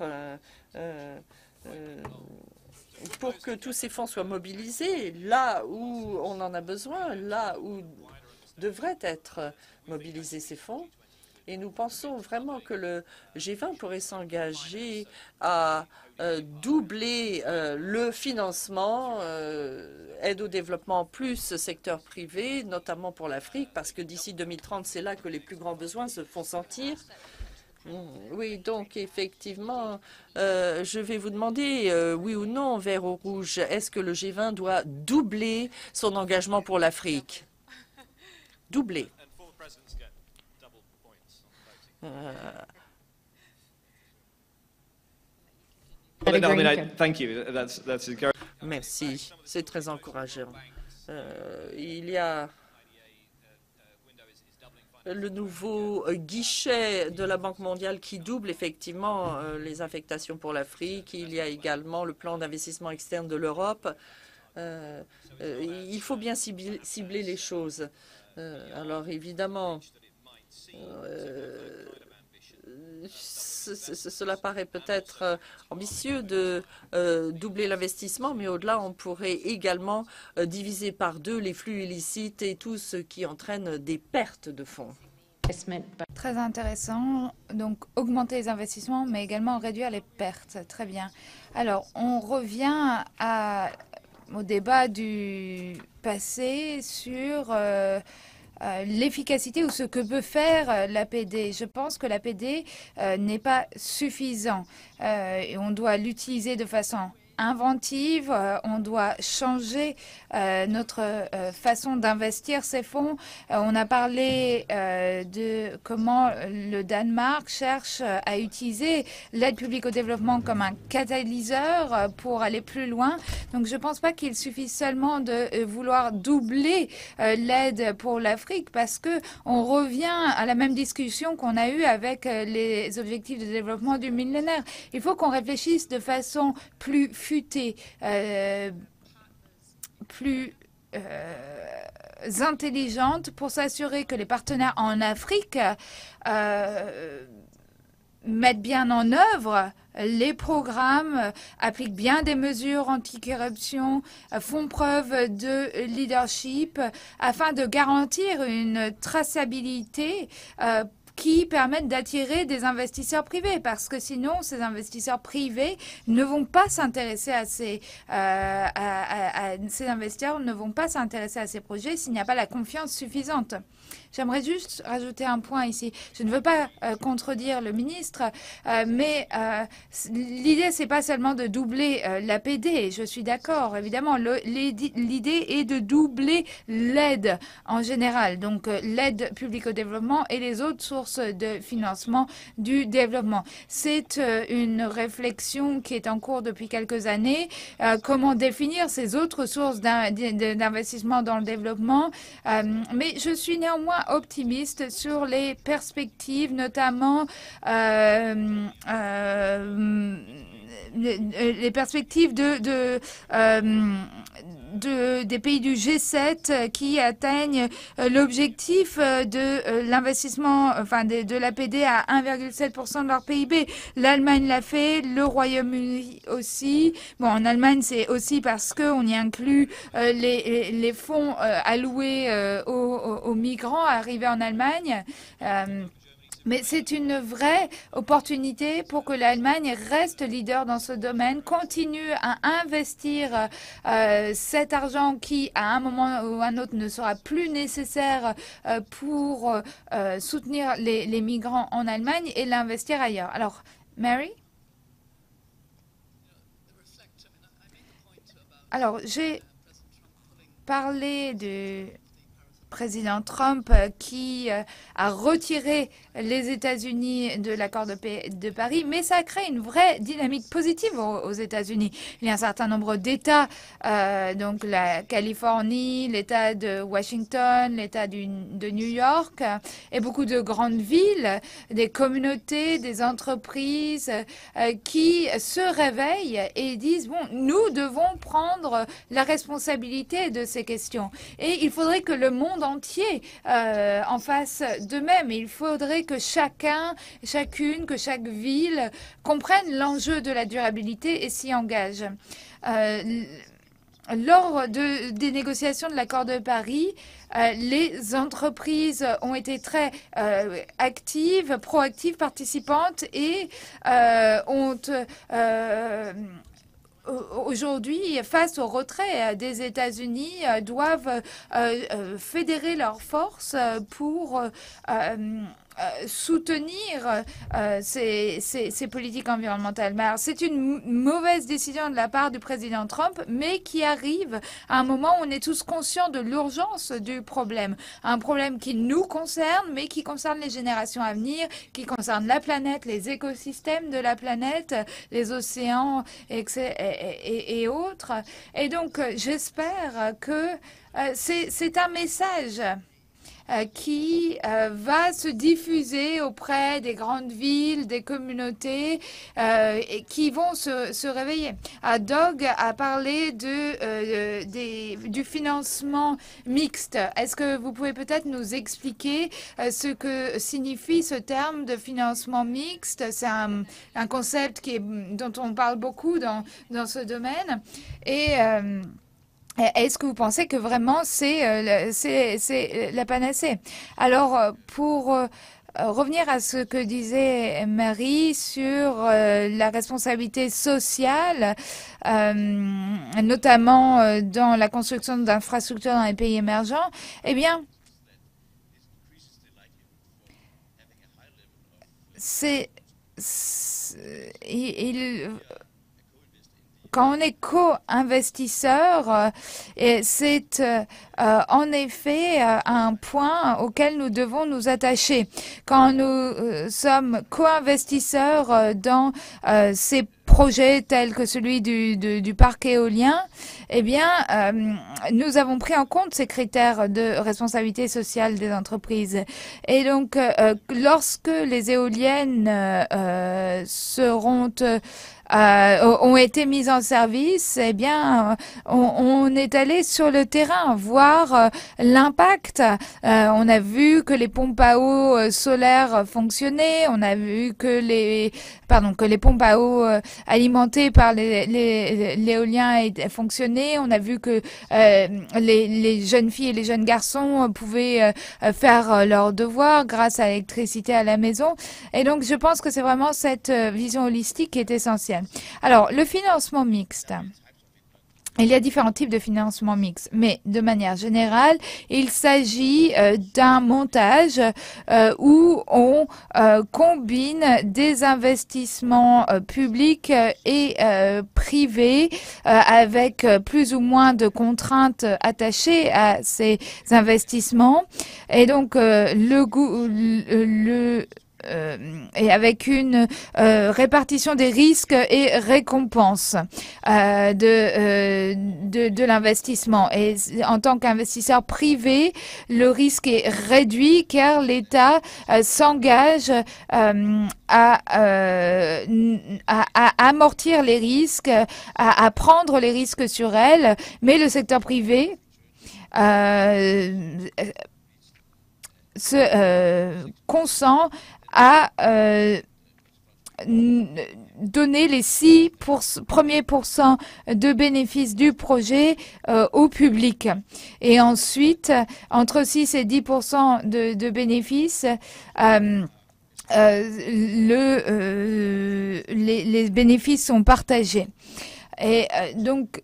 pour que tous ces fonds soient mobilisés là où on en a besoin, là où devraient être mobilisés ces fonds. Et nous pensons vraiment que le G20 pourrait s'engager à doubler le financement, aide au développement plus secteur privé, notamment pour l'Afrique, parce que d'ici 2030, c'est là que les plus grands besoins se font sentir. Oui, donc effectivement, je vais vous demander, oui ou non, vert ou rouge, est-ce que le G20 doit doubler son engagement pour l'Afrique? Doubler. Merci, c'est très encourageant. Il y a le nouveau guichet de la Banque mondiale qui double effectivement les affectations pour l'Afrique. Il y a également le plan d'investissement externe de l'Europe. Il faut bien cibler les choses. Alors évidemment, cela paraît peut-être ambitieux de doubler l'investissement, mais au-delà, on pourrait également diviser par deux les flux illicites et tout ce qui entraîne des pertes de fonds. Très intéressant. Donc, augmenter les investissements, mais également réduire les pertes. Très bien. Alors, on revient au débat du passé sur l'efficacité ou ce que peut faire l'APD. Je pense que l'APD n'est pas suffisant et on doit l'utiliser de façon inventive. On doit changer notre façon d'investir ces fonds. On a parlé de comment le Danemark cherche à utiliser l'aide publique au développement comme un catalyseur pour aller plus loin. Donc je ne pense pas qu'il suffit seulement de vouloir doubler l'aide pour l'Afrique, parce que on revient à la même discussion qu'on a eue avec les objectifs de développement du millénaire. Il faut qu'on réfléchisse de façon plus futée, plus intelligente, pour s'assurer que les partenaires en Afrique mettent bien en œuvre les programmes, appliquent bien des mesures anticorruption, font preuve de leadership afin de garantir une traçabilité qui permettent d'attirer des investisseurs privés, parce que sinon, ces investisseurs privés ne vont pas s'intéresser à ces investisseurs ne vont pas s'intéresser à ces projets s'il n'y a pas la confiance suffisante. J'aimerais juste rajouter un point ici. Je ne veux pas contredire le ministre, mais l'idée, c'est pas seulement de doubler l'APD. Je suis d'accord, évidemment. L'idée est de doubler l'aide en général, donc l'aide publique au développement et les autres sources de financement du développement. C'est une réflexion qui est en cours depuis quelques années. Comment définir ces autres sources d'investissement dans le développement? Mais je suis néanmoins optimiste sur les perspectives, notamment les perspectives des pays du G7 qui atteignent l'objectif de l'investissement, enfin de l'APD à 1,7% de leur PIB. L'Allemagne l'a fait, le Royaume-Uni aussi. Bon, en Allemagne, c'est aussi parce qu'on y inclut les fonds alloués aux migrants arrivés en Allemagne. Mais c'est une vraie opportunité pour que l'Allemagne reste leader dans ce domaine, continue à investir cet argent qui, à un moment ou un autre, ne sera plus nécessaire pour soutenir les migrants en Allemagne et l'investir ailleurs. Alors, Mary? Alors, j'ai parlé du président Trump qui a retiré les États-Unis de l'accord de Paris, mais ça crée une vraie dynamique positive aux États-Unis. Il y a un certain nombre d'États, donc la Californie, l'État de Washington, l'État de New York, et beaucoup de grandes villes, des communautés, des entreprises qui se réveillent et disent, bon, nous devons prendre la responsabilité de ces questions. Et il faudrait que le monde entier en fasse de même. Il faudrait que chacune, que chaque ville comprenne l'enjeu de la durabilité et s'y engage. Lors des négociations de l'accord de Paris, les entreprises ont été très actives, proactives, participantes et ont aujourd'hui, face au retrait des États-Unis, doivent fédérer leurs forces pour soutenir ces politiques environnementales. C'est une mauvaise décision de la part du président Trump, mais qui arrive à un moment où on est tous conscients de l'urgence du problème. Un problème qui nous concerne, mais qui concerne les générations à venir, qui concerne la planète, les écosystèmes de la planète, les océans et autres. Et donc, j'espère que c'est un message qui va se diffuser auprès des grandes villes, des communautés et qui vont se réveiller. Doug a parlé du financement mixte. Est-ce que vous pouvez peut-être nous expliquer ce que signifie ce terme de financement mixte? C'est un concept dont on parle beaucoup dans ce domaine. Et est-ce que vous pensez que vraiment c'est la panacée? Alors, pour revenir à ce que disait Marie sur la responsabilité sociale, notamment dans la construction d'infrastructures dans les pays émergents, eh bien, quand on est co-investisseur, c'est en effet un point auquel nous devons nous attacher. Quand nous sommes co-investisseurs dans ces projets tels que celui du parc éolien, eh bien, nous avons pris en compte ces critères de responsabilité sociale des entreprises. Et donc, lorsque les éoliennes ont été mises en service, eh bien, on est allé sur le terrain voir l'impact. On a vu que les pompes à eau solaires fonctionnaient. On a vu que les pompes à eau alimentées par l'éolien fonctionnaient. On a vu que les jeunes filles et les jeunes garçons pouvaient faire leurs devoirs grâce à l'électricité à la maison. Et donc, je pense que c'est vraiment cette vision holistique qui est essentielle. Alors, le financement mixte. Il y a différents types de financement mixte, mais de manière générale, il s'agit d'un montage où on combine des investissements publics et privés avec plus ou moins de contraintes attachées à ces investissements. Et donc, et avec une répartition des risques et récompenses de l'investissement. Et en tant qu'investisseur privé, le risque est réduit car l'État s'engage à amortir les risques, à prendre les risques sur elle, mais le secteur privé consent à donner les 6 premiers pourcents de bénéfices du projet au public. Et ensuite, entre 6 et 10% de bénéfices, les bénéfices sont partagés. Et donc,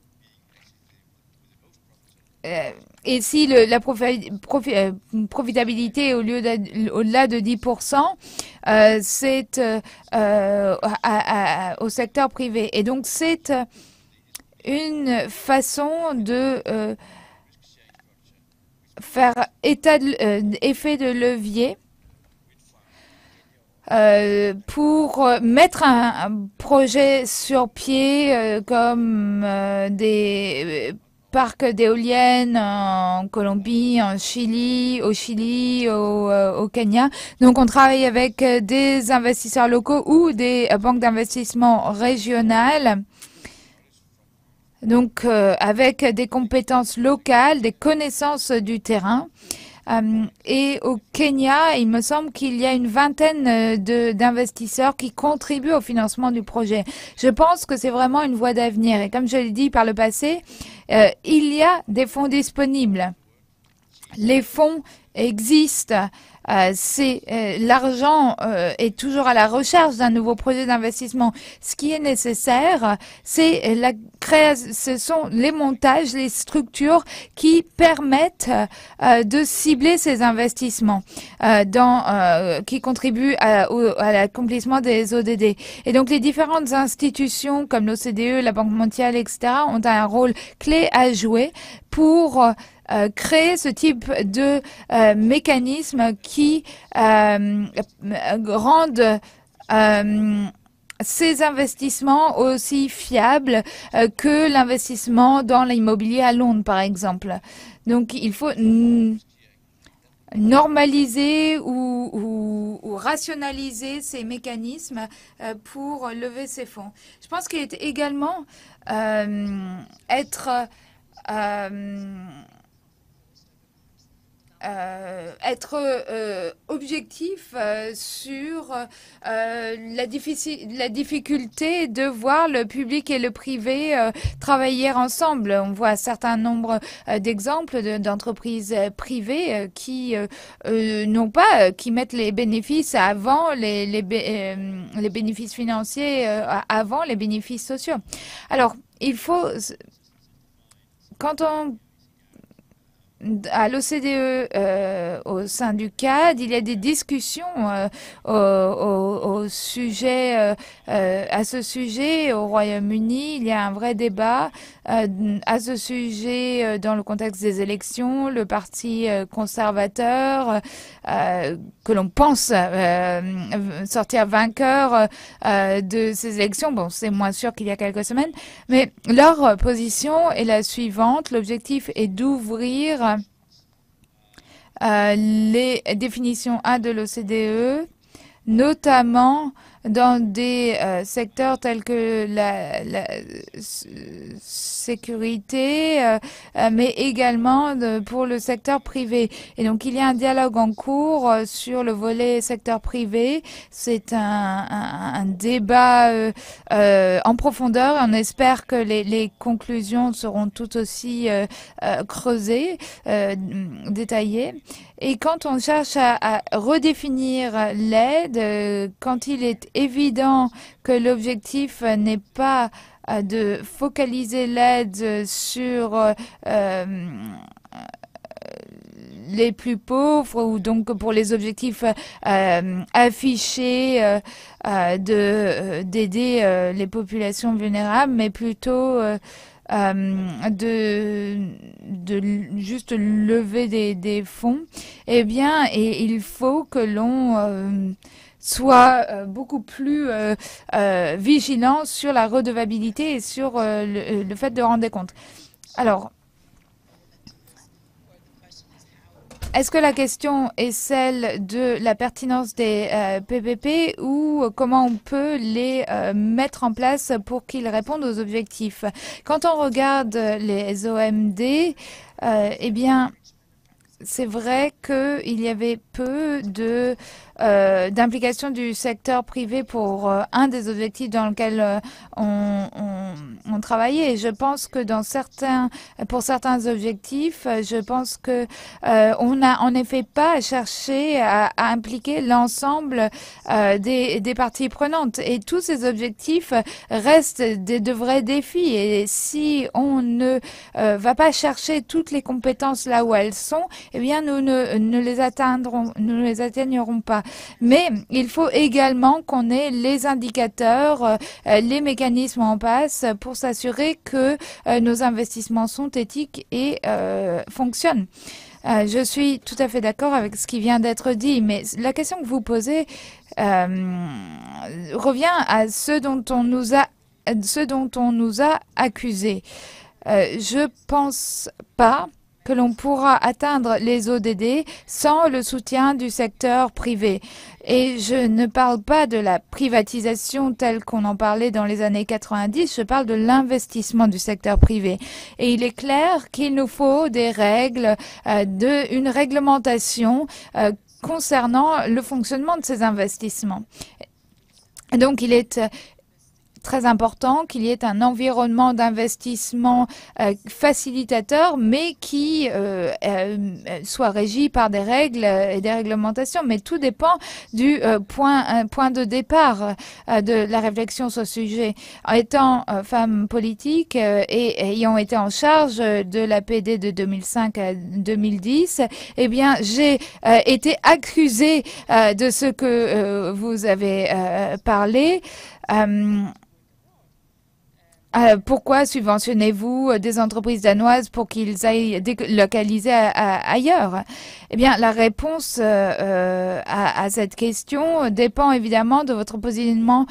et si la profitabilité est au-delà de 10%, c'est au secteur privé. Et donc, c'est une façon de faire effet de levier pour mettre un projet sur pied comme des parcs d'éoliennes en Colombie, au Chili, au Kenya. Donc, on travaille avec des investisseurs locaux ou des banques d'investissement régionales. Donc, avec des compétences locales, des connaissances du terrain. Et au Kenya, il me semble qu'il y a une vingtaine d'investisseurs qui contribuent au financement du projet. Je pense que c'est vraiment une voie d'avenir. Et comme je l'ai dit par le passé, il y a des fonds disponibles. Les fonds existent. L'argent est toujours à la recherche d'un nouveau projet d'investissement. Ce qui est nécessaire, c'est ce sont les montages, les structures qui permettent de cibler ces investissements, qui contribuent à l'accomplissement des ODD. Et donc, les différentes institutions comme l'OCDE, la Banque mondiale, etc., ont un rôle clé à jouer pour créer ce type de mécanisme qui rendent ces investissements aussi fiables que l'investissement dans l'immobilier à Londres, par exemple. Donc, il faut normaliser ou rationaliser ces mécanismes pour lever ces fonds. Je pense qu'il est également être objectif sur la difficulté de voir le public et le privé travailler ensemble. On voit un certain nombre d'exemples d'entreprises privées qui qui mettent les bénéfices avant les bénéfices financiers avant les bénéfices sociaux. Alors, quand on à l'OCDE, au sein du CAD, il y a des discussions au sujet, à ce sujet au Royaume-Uni. Il y a un vrai débat à ce sujet dans le contexte des élections. Le Parti conservateur, que l'on pense sortir vainqueur de ces élections, bon, c'est moins sûr qu'il y a quelques semaines, mais leur position est la suivante. L'objectif est d'ouvrir les définitions A de l'OCDE, notamment dans des secteurs tels que la sécurité, mais également pour le secteur privé. Et donc, il y a un dialogue en cours sur le volet secteur privé. C'est un débat en profondeur. On espère que les conclusions seront tout aussi creusées, détaillées. Et quand on cherche à redéfinir l'aide, quand il est évident que l'objectif n'est pas de focaliser l'aide sur les plus pauvres ou donc pour les objectifs affichés d'aider les populations vulnérables, mais plutôt de juste lever des fonds, eh bien, et il faut que l'on soit beaucoup plus vigilant sur la redevabilité et sur le fait de rendre des comptes. Alors, est-ce que la question est celle de la pertinence des PPP ou comment on peut les mettre en place pour qu'ils répondent aux objectifs? Quand on regarde les OMD, eh bien, c'est vrai qu'il y avait peu d'implication du secteur privé pour un des objectifs dans lequel on travaillait. Et je pense que pour certains objectifs, je pense que on n'a en effet pas cherché à impliquer l'ensemble des parties prenantes. Et tous ces objectifs restent de vrais défis. Et si on ne va pas chercher toutes les compétences là où elles sont, eh bien, nous ne les atteignerons pas. Mais il faut également qu'on ait les indicateurs, les mécanismes en place pour s'assurer que nos investissements sont éthiques et fonctionnent. Je suis tout à fait d'accord avec ce qui vient d'être dit, mais la question que vous posez revient à ce dont on nous a accusés. Je pense pas que l'on pourra atteindre les ODD sans le soutien du secteur privé. Et je ne parle pas de la privatisation telle qu'on en parlait dans les années 90, je parle de l'investissement du secteur privé. Et il est clair qu'il nous faut des règles, une réglementation concernant le fonctionnement de ces investissements. Et donc, il est très important qu'il y ait un environnement d'investissement facilitateur, mais qui soit régi par des règles et des réglementations. Mais tout dépend du point de départ de la réflexion sur ce sujet. En étant femme politique et ayant été en charge de l'APD de 2005 à 2010, eh bien, j'ai été accusée de ce que vous avez parlé. Pourquoi subventionnez-vous des entreprises danoises pour qu'ils aillent délocaliser ailleurs? Eh bien, la réponse à cette question dépend évidemment de votre positionnement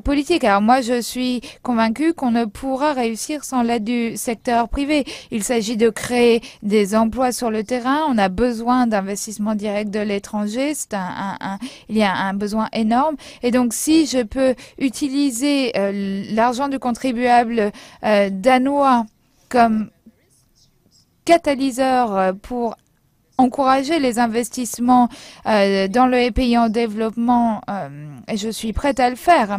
politique. Alors moi, je suis convaincue qu'on ne pourra réussir sans l'aide du secteur privé. Il s'agit de créer des emplois sur le terrain. On a besoin d'investissements directs de l'étranger. Il y a un besoin énorme. Et donc, si je peux utiliser l'argent du contribuable danois comme catalyseur pour encourager les investissements dans les pays en développement, et je suis prête à le faire,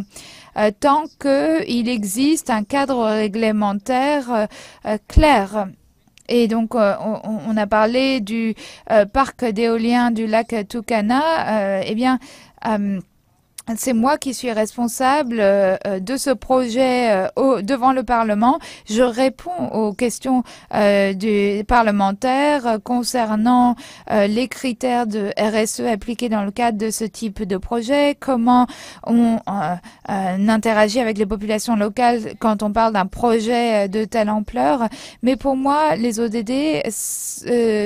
tant qu'il existe un cadre réglementaire clair. Et donc, on a parlé du parc d'éolien du lac Turkana. Eh bien, c'est moi qui suis responsable de ce projet devant le Parlement. Je réponds aux questions du parlementaire concernant les critères de RSE appliqués dans le cadre de ce type de projet, comment on interagit avec les populations locales quand on parle d'un projet de telle ampleur. Mais pour moi, les ODD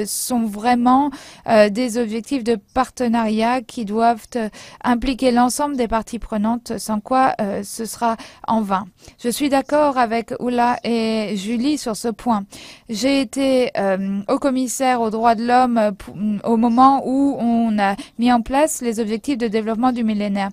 sont vraiment des objectifs de partenariat qui doivent impliquer l'ensemble des parties prenantes, sans quoi ce sera en vain. Je suis d'accord avec Oula et Julie sur ce point. J'ai été haut commissaire aux droits de l'homme au moment où on a mis en place les objectifs de développement du millénaire.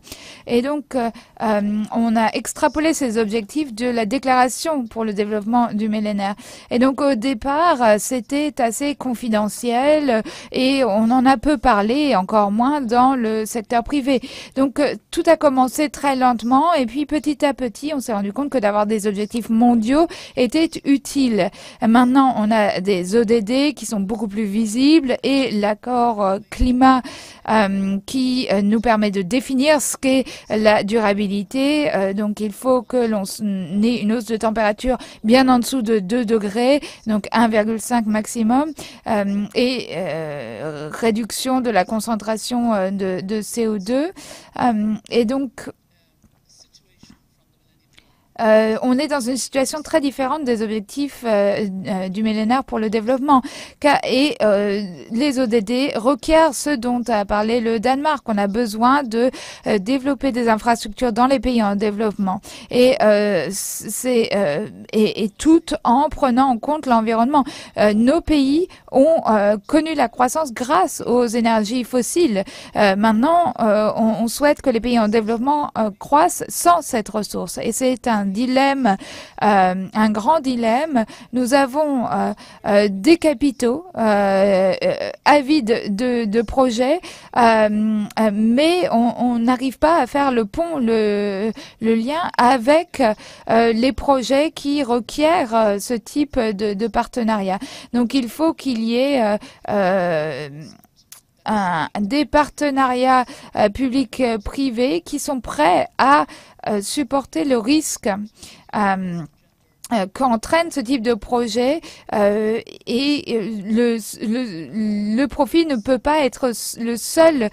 Et donc, on a extrapolé ces objectifs de la déclaration pour le développement du millénaire. Et donc, au départ, c'était assez confidentiel et on en a peu parlé, encore moins dans le secteur privé. Donc, tout a commencé très lentement et puis petit à petit, on s'est rendu compte que d'avoir des objectifs mondiaux était utile. Maintenant, on a des ODD qui sont beaucoup plus visibles et l'accord climat qui nous permet de définir ce qu'est la durabilité. Donc, il faut que l'on ait une hausse de température bien en dessous de 2 degrés, donc 1,5 maximum, et réduction de la concentration de CO2. Et donc, on est dans une situation très différente des objectifs du millénaire pour le développement. Et les ODD requièrent ce dont a parlé le Danemark. On a besoin de développer des infrastructures dans les pays en développement. Et tout en prenant en compte l'environnement. Nos pays ont connu la croissance grâce aux énergies fossiles. Maintenant, on souhaite que les pays en développement croissent sans cette ressource. Et c'est un dilemme, un grand dilemme. Nous avons des capitaux avides de projets, mais on n'arrive pas à faire le pont, le lien avec les projets qui requièrent ce type de partenariat. Donc il faut qu'il y ait des partenariats publics-privés qui sont prêts à supporter le risque qu'entraîne ce type de projet et le profit ne peut pas être le seul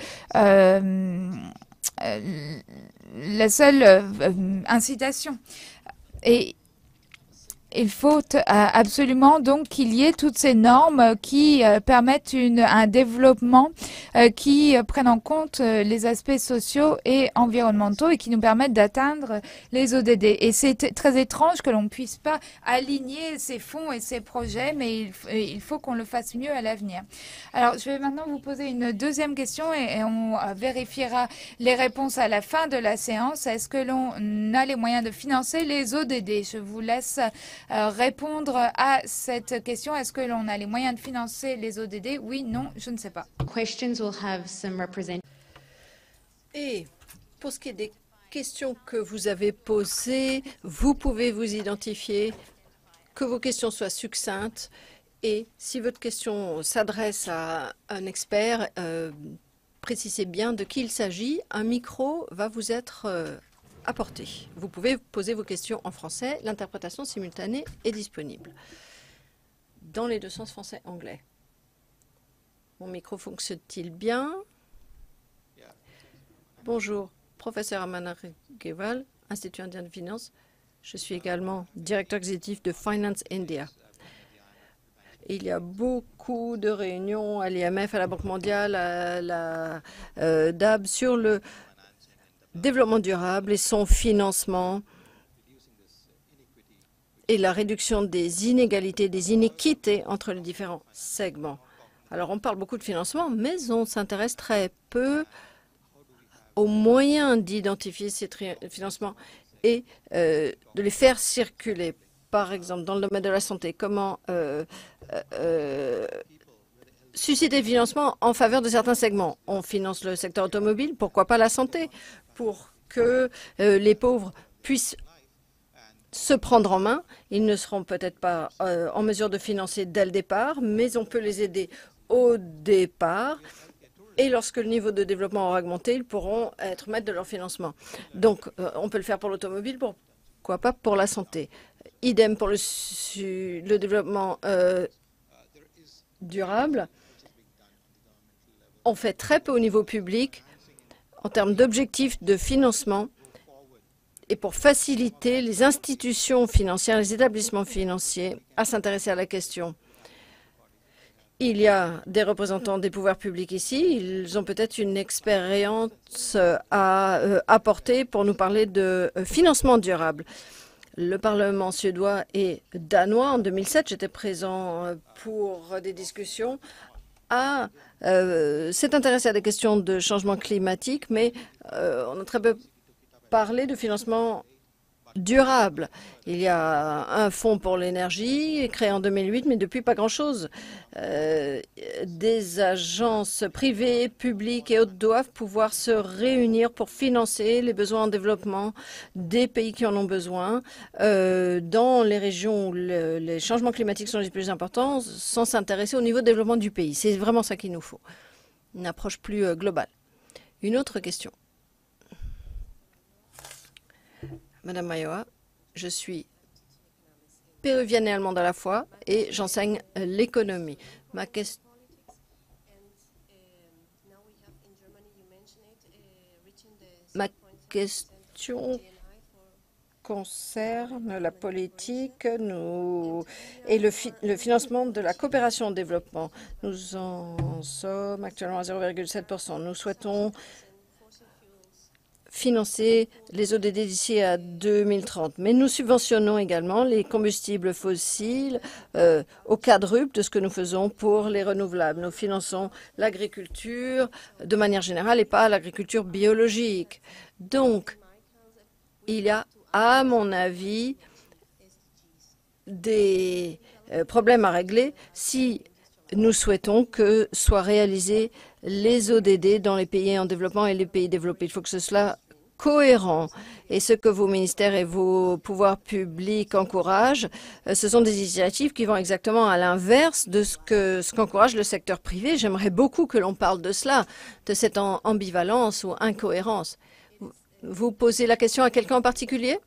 la seule incitation. Et il faut absolument donc qu'il y ait toutes ces normes qui permettent un développement qui prennent en compte les aspects sociaux et environnementaux et qui nous permettent d'atteindre les ODD. Et c'est très étrange que l'on ne puisse pas aligner ces fonds et ces projets, mais il faut qu'on le fasse mieux à l'avenir. Alors, je vais maintenant vous poser une deuxième question et on vérifiera les réponses à la fin de la séance. Est-ce que l'on a les moyens de financer les ODD? Je vous laisse répondre à cette question. Est-ce que l'on a les moyens de financer les ODD? Oui, non, je ne sais pas. Et pour ce qui est des questions que vous avez posées, vous pouvez vous identifier, que vos questions soient succinctes. Et si votre question s'adresse à un expert, précisez bien de qui il s'agit. Un micro va vous être apporté. Vous pouvez poser vos questions en français. L'interprétation simultanée est disponible dans les deux sens français-anglais. Mon micro fonctionne-t-il bien? Bonjour, professeur Amana Geval, Institut indien de finance. Je suis également directeur exécutif de Finance India. Il y a beaucoup de réunions à l'IMF, à la Banque mondiale, à la DAB sur le développement durable et son financement et la réduction des inégalités, des inéquités entre les différents segments. Alors, on parle beaucoup de financement, mais on s'intéresse très peu aux moyens d'identifier ces financements et de les faire circuler. Par exemple, dans le domaine de la santé, comment susciter des financements en faveur de certains segments. On finance le secteur automobile, pourquoi pas la santé, pour que les pauvres puissent se prendre en main. Ils ne seront peut-être pas en mesure de financer dès le départ, mais on peut les aider au départ Et lorsque le niveau de développement aura augmenté, ils pourront être maîtres de leur financement. Donc, on peut le faire pour l'automobile, pourquoi pas pour la santé. Idem pour le développement durable. On fait très peu au niveau public en termes d'objectifs de financement et pour faciliter les institutions financières, les établissements financiers à s'intéresser à la question. Il y a des représentants des pouvoirs publics ici. Ils ont peut-être une expérience à apporter pour nous parler de financement durable. Le Parlement suédois et danois, en 2007, j'étais présent pour des discussions, s'est intéressé à des questions de changement climatique, mais on a très peu parlé de financement durable. Il y a un fonds pour l'énergie créé en 2008, mais depuis pas grand-chose. Des agences privées, publiques et autres doivent pouvoir se réunir pour financer les besoins en développement des pays qui en ont besoin dans les régions où les changements climatiques sont les plus importants, sans s'intéresser au niveau de développement du pays. C'est vraiment ça qu'il nous faut, une approche plus globale. Une autre question. Madame Mayoa, je suis péruvienne et allemande à la fois et j'enseigne l'économie. Ma question concerne la politique et le financement de la coopération au développement. Nous en sommes actuellement à 0,7%. Nous souhaitons financer les ODD d'ici à 2030. Mais nous subventionnons également les combustibles fossiles au quadruple de ce que nous faisons pour les renouvelables. Nous finançons l'agriculture de manière générale et pas l'agriculture biologique. Donc, il y a, à mon avis, des problèmes à régler si nous souhaitons que soient réalisés les ODD dans les pays en développement et les pays développés. Il faut que ce soit cohérent. Et ce que vos ministères et vos pouvoirs publics encouragent, ce sont des initiatives qui vont exactement à l'inverse de ce qu'encourage le secteur privé. J'aimerais beaucoup que l'on parle de cela, de cette ambivalence ou incohérence. Vous posez la question à quelqu'un en particulier?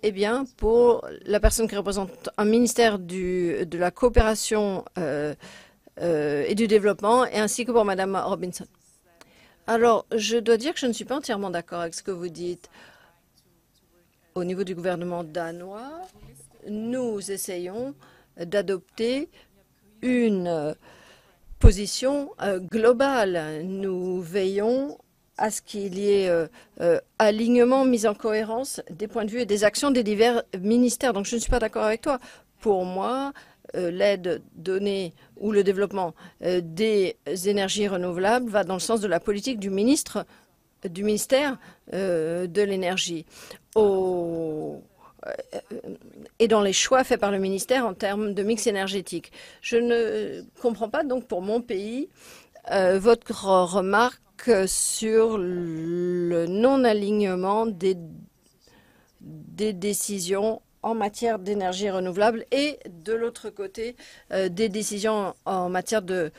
Eh bien, pour la personne qui représente un ministère de la coopération et du développement, et ainsi que pour Madame Robinson. Alors, je dois dire que je ne suis pas entièrement d'accord avec ce que vous dites. Au niveau du gouvernement danois, nous essayons d'adopter une position globale. Nous veillons à ce qu'il y ait alignement, mise en cohérence des points de vue et des actions des divers ministères. Donc, je ne suis pas d'accord avec toi. Pour moi, l'aide donnée ou le développement des énergies renouvelables va dans le sens de la politique du ministère de l'énergie et dans les choix faits par le ministère en termes de mix énergétique. Je ne comprends pas donc pour mon pays votre remarque sur le non-alignement des décisions en matière d'énergie renouvelable et de l'autre côté des décisions en matière de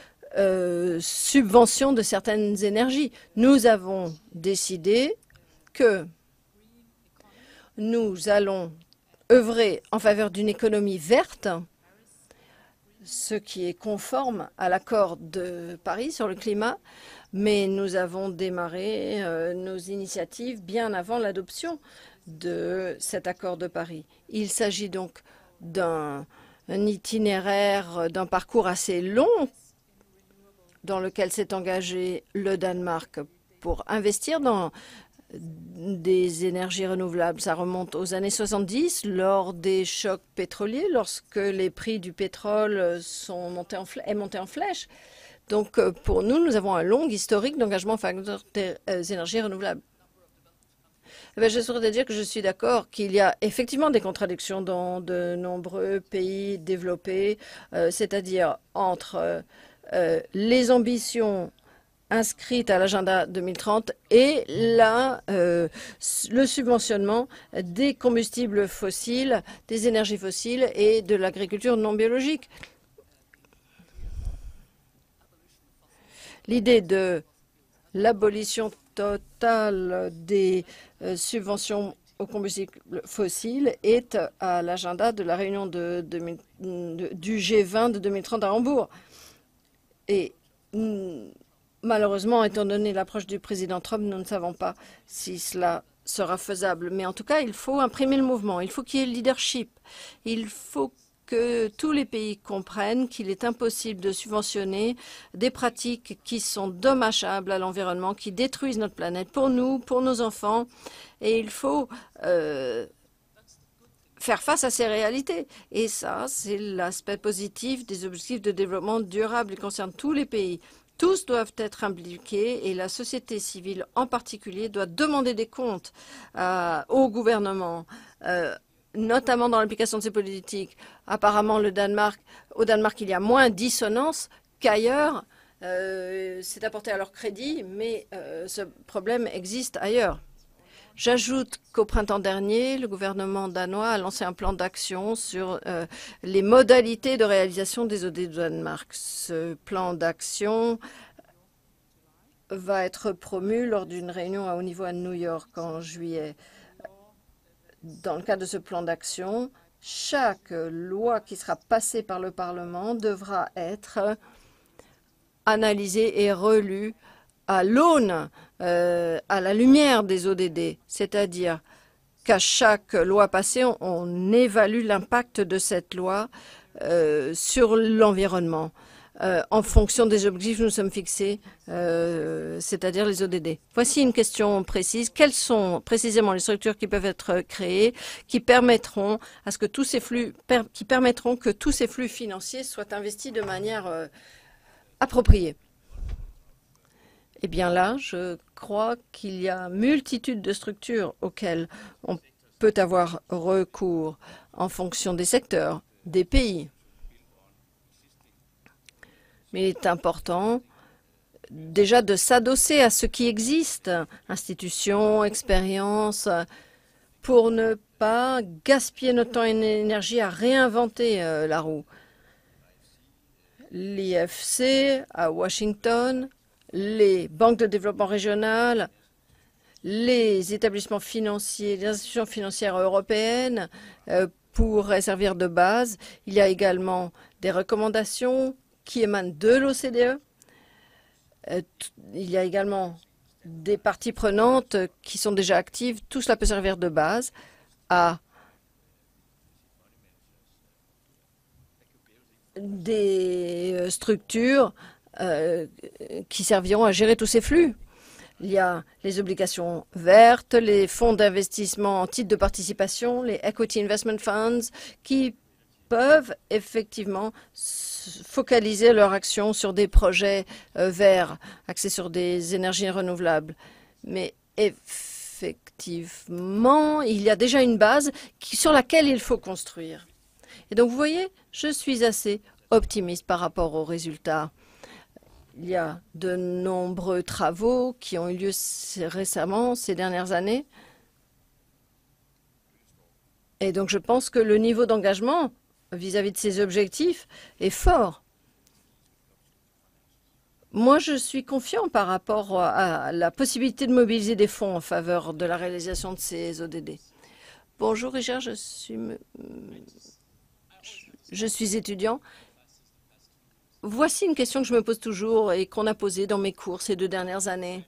subvention de certaines énergies. Nous avons décidé que nous allons œuvrer en faveur d'une économie verte, ce qui est conforme à l'accord de Paris sur le climat, mais nous avons démarré nos initiatives bien avant l'adoption de cet accord de Paris. Il s'agit donc d'un itinéraire, d'un parcours assez long dans lequel s'est engagé le Danemark pour investir dans des énergies renouvelables. Ça remonte aux années 70, lors des chocs pétroliers, lorsque les prix du pétrole sont montés en flèche. Donc, pour nous, nous avons un long historique d'engagement en faveur des énergies renouvelables. Je souhaiterais dire que je suis d'accord qu'il y a effectivement des contradictions dans de nombreux pays développés, c'est-à-dire entre les ambitions inscrites à l'agenda 2030 et le subventionnement des combustibles fossiles, des énergies fossiles et de l'agriculture non biologique. L'idée de l'abolition totale des subventions aux combustibles fossiles est à l'agenda de la réunion du G20 de 2030 à Hambourg. Et malheureusement, étant donné l'approche du président Trump, nous ne savons pas si cela sera faisable. Mais en tout cas, il faut imprimer le mouvement. Il faut qu'il y ait le leadership. Il faut que tous les pays comprennent qu'il est impossible de subventionner des pratiques qui sont dommageables à l'environnement, qui détruisent notre planète pour nous, pour nos enfants. Et il faut faire face à ces réalités. Et ça, c'est l'aspect positif des objectifs de développement durable. Ils concernent tous les pays. Tous doivent être impliqués et la société civile en particulier doit demander des comptes au gouvernement, notamment dans l'application de ces politiques. Apparemment, au Danemark, il y a moins de dissonance qu'ailleurs. C'est apporté à leur crédit, mais ce problème existe ailleurs. J'ajoute qu'au printemps dernier, le gouvernement danois a lancé un plan d'action sur les modalités de réalisation des ODD de Danemark. Ce plan d'action va être promu lors d'une réunion à haut niveau à New York en juillet. Dans le cadre de ce plan d'action, chaque loi qui sera passée par le Parlement devra être analysée et relue à l'aune, à la lumière des ODD, c'est-à-dire qu'à chaque loi passée, on évalue l'impact de cette loi sur l'environnement en fonction des objectifs que nous sommes fixés, c'est-à-dire les ODD. Voici une question précise. Quelles sont précisément les structures qui peuvent être créées, qui permettront à ce que tous ces flux, financiers soient investis de manière appropriée? Eh bien là, je crois qu'il y a multitude de structures auxquelles on peut avoir recours en fonction des secteurs, des pays. Mais il est important déjà de s'adosser à ce qui existe, institutions, expériences, pour ne pas gaspiller notre temps et notre énergie à réinventer la roue. L'IFC à Washington, les banques de développement régionales, les établissements financiers, les institutions financières européennes pourraient servir de base. Il y a également des recommandations qui émanent de l'OCDE. Il y a également des parties prenantes qui sont déjà actives. Tout cela peut servir de base à des structures qui serviront à gérer tous ces flux. Il y a les obligations vertes, les fonds d'investissement en titre de participation, les Equity Investment Funds, qui peuvent effectivement focaliser leur action sur des projets verts, axés sur des énergies renouvelables. Mais effectivement, il y a déjà une base sur laquelle il faut construire. Et donc, vous voyez, je suis assez optimiste par rapport aux résultats. Il y a de nombreux travaux qui ont eu lieu récemment, ces dernières années. Et donc, je pense que le niveau d'engagement vis-à-vis de ces objectifs est fort. Moi, je suis confiant par rapport à la possibilité de mobiliser des fonds en faveur de la réalisation de ces ODD. Bonjour, Richard, je suis étudiant. Voici une question que je me pose toujours et qu'on a posée dans mes cours ces 2 dernières années.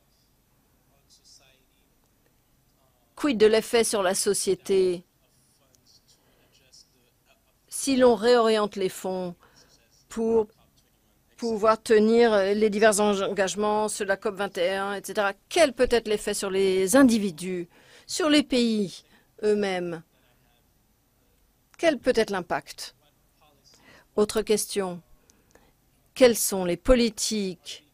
Quid de l'effet sur la société si l'on réoriente les fonds pour pouvoir tenir les divers engagements sur la COP21, etc. Quel peut être l'effet sur les individus, sur les pays eux-mêmes? Quel peut être l'impact? Autre question. Quelles sont les politiques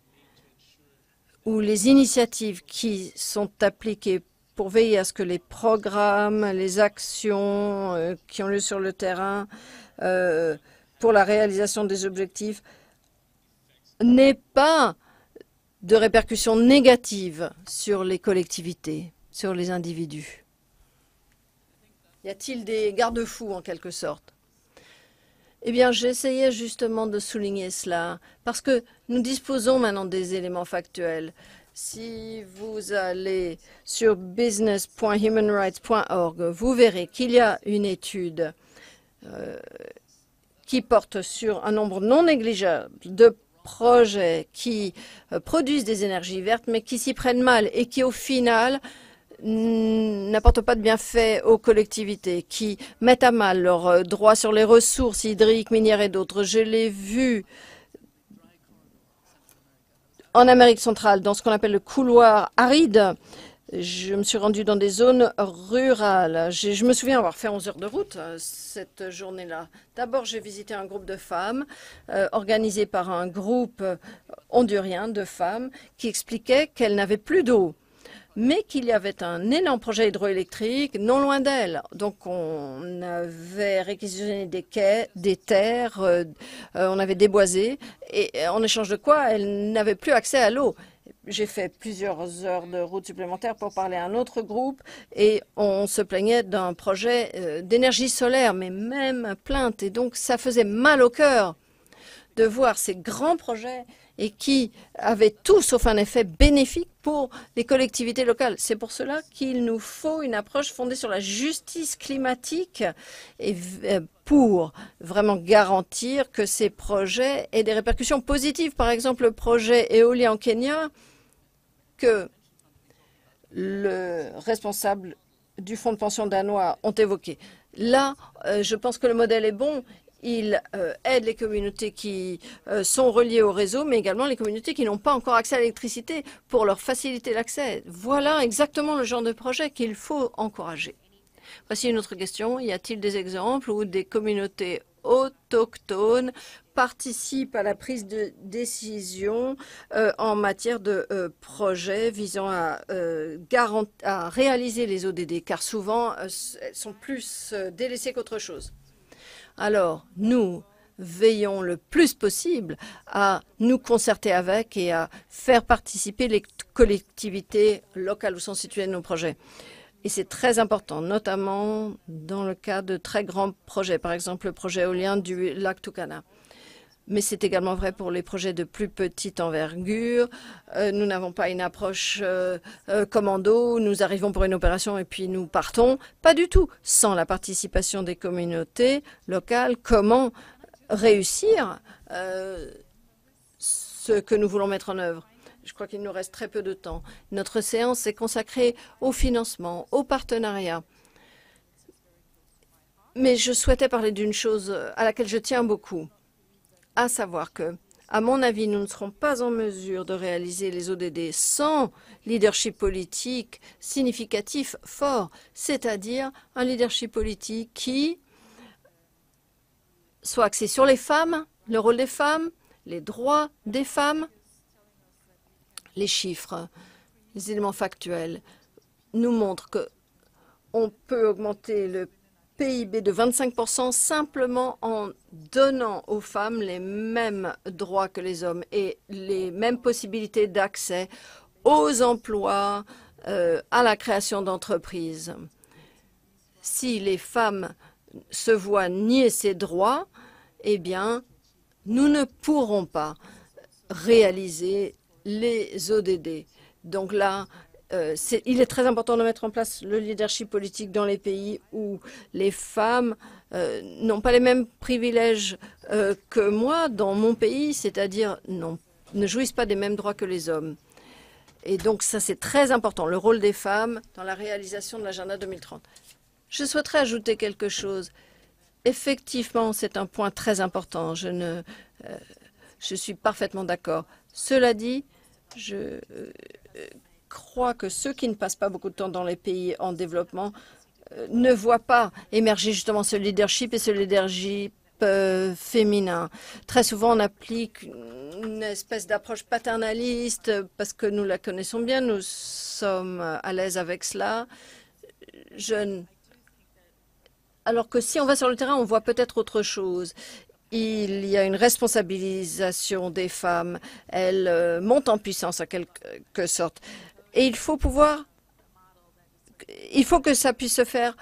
ou les initiatives qui sont appliquées pour veiller à ce que les programmes, les actions qui ont lieu sur le terrain pour la réalisation des objectifs n'aient pas de répercussions négatives sur les collectivités, sur les individus? Y a-t-il des garde-fous en quelque sorte? Eh bien, j'essayais justement de souligner cela, parce que nous disposons maintenant des éléments factuels. Si vous allez sur business.humanrights.org, vous verrez qu'il y a une étude qui porte sur un nombre non négligeable de projets qui produisent des énergies vertes, mais qui s'y prennent mal et qui, au final, n'apportent pas de bienfaits aux collectivités, qui mettent à mal leurs droits sur les ressources hydriques, minières et d'autres. Je l'ai vu en Amérique centrale, dans ce qu'on appelle le couloir aride. Je me suis rendue dans des zones rurales. Je me souviens avoir fait 11 heures de route cette journée-là. D'abord, j'ai visité un groupe de femmes organisé par un groupe hondurien de femmes qui expliquaient qu'elles n'avaient plus d'eau, mais qu'il y avait un énorme projet hydroélectrique non loin d'elles. Donc, on avait réquisitionné des terres, on avait déboisé, et en échange de quoi, elles n'avaient plus accès à l'eau. J'ai fait plusieurs heures de route supplémentaire pour parler à un autre groupe et on se plaignait d'un projet d'énergie solaire, mais même plainte. Et donc, ça faisait mal au cœur de voir ces grands projets et qui avaient tout sauf un effet bénéfique pour les collectivités locales. C'est pour cela qu'il nous faut une approche fondée sur la justice climatique et pour vraiment garantir que ces projets aient des répercussions positives. Par exemple, le projet éolien en Kenya que le responsable du fonds de pension danois ont évoqué. Là, je pense que le modèle est bon. Il aide les communautés qui sont reliées au réseau, mais également les communautés qui n'ont pas encore accès à l'électricité pour leur faciliter l'accès. Voilà exactement le genre de projet qu'il faut encourager. Voici une autre question. Y a-t-il des exemples où des communautés autochtones participent à la prise de décision en matière de projets visant à réaliser les ODD, car souvent, elles sont plus délaissées qu'autre chose. Alors, nous veillons le plus possible à nous concerter avec et à faire participer les collectivités locales où sont situés nos projets. Et c'est très important, notamment dans le cas de très grands projets, par exemple le projet éolien du lac Turkana. Mais c'est également vrai pour les projets de plus petite envergure. Nous n'avons pas une approche commando, nous arrivons pour une opération et puis nous partons. Pas du tout. Sans la participation des communautés locales, comment réussir ce que nous voulons mettre en œuvre? Je crois qu'il nous reste très peu de temps. Notre séance est consacrée au financement, au partenariat. Mais je souhaitais parler d'une chose à laquelle je tiens beaucoup, à savoir que, à mon avis, nous ne serons pas en mesure de réaliser les ODD sans leadership politique significatif fort, c'est-à-dire un leadership politique qui soit axé sur les femmes, le rôle des femmes, les droits des femmes. Les chiffres, les éléments factuels nous montrent qu'on peut augmenter le PIB de 25% simplement en donnant aux femmes les mêmes droits que les hommes et les mêmes possibilités d'accès aux emplois, à la création d'entreprises. Si les femmes se voient nier ces droits, eh bien, nous ne pourrons pas réaliser les ODD. Donc là, il est très important de mettre en place le leadership politique dans les pays où les femmes n'ont pas les mêmes privilèges que moi dans mon pays, c'est-à-dire ne jouissent pas des mêmes droits que les hommes. Et donc ça, c'est très important, le rôle des femmes dans la réalisation de l'agenda 2030. Je souhaiterais ajouter quelque chose. Effectivement, c'est un point très important. Je suis parfaitement d'accord. Cela dit, je crois que ceux qui ne passent pas beaucoup de temps dans les pays en développement ne voient pas émerger justement ce leadership et ce leadership féminin. Très souvent, on applique une espèce d'approche paternaliste parce que nous la connaissons bien, nous sommes à l'aise avec cela. Alors que si on va sur le terrain, on voit peut-être autre chose. Il y a une responsabilisation des femmes. Elles montent en puissance, en quelque sorte. Et il faut que ça puisse se faire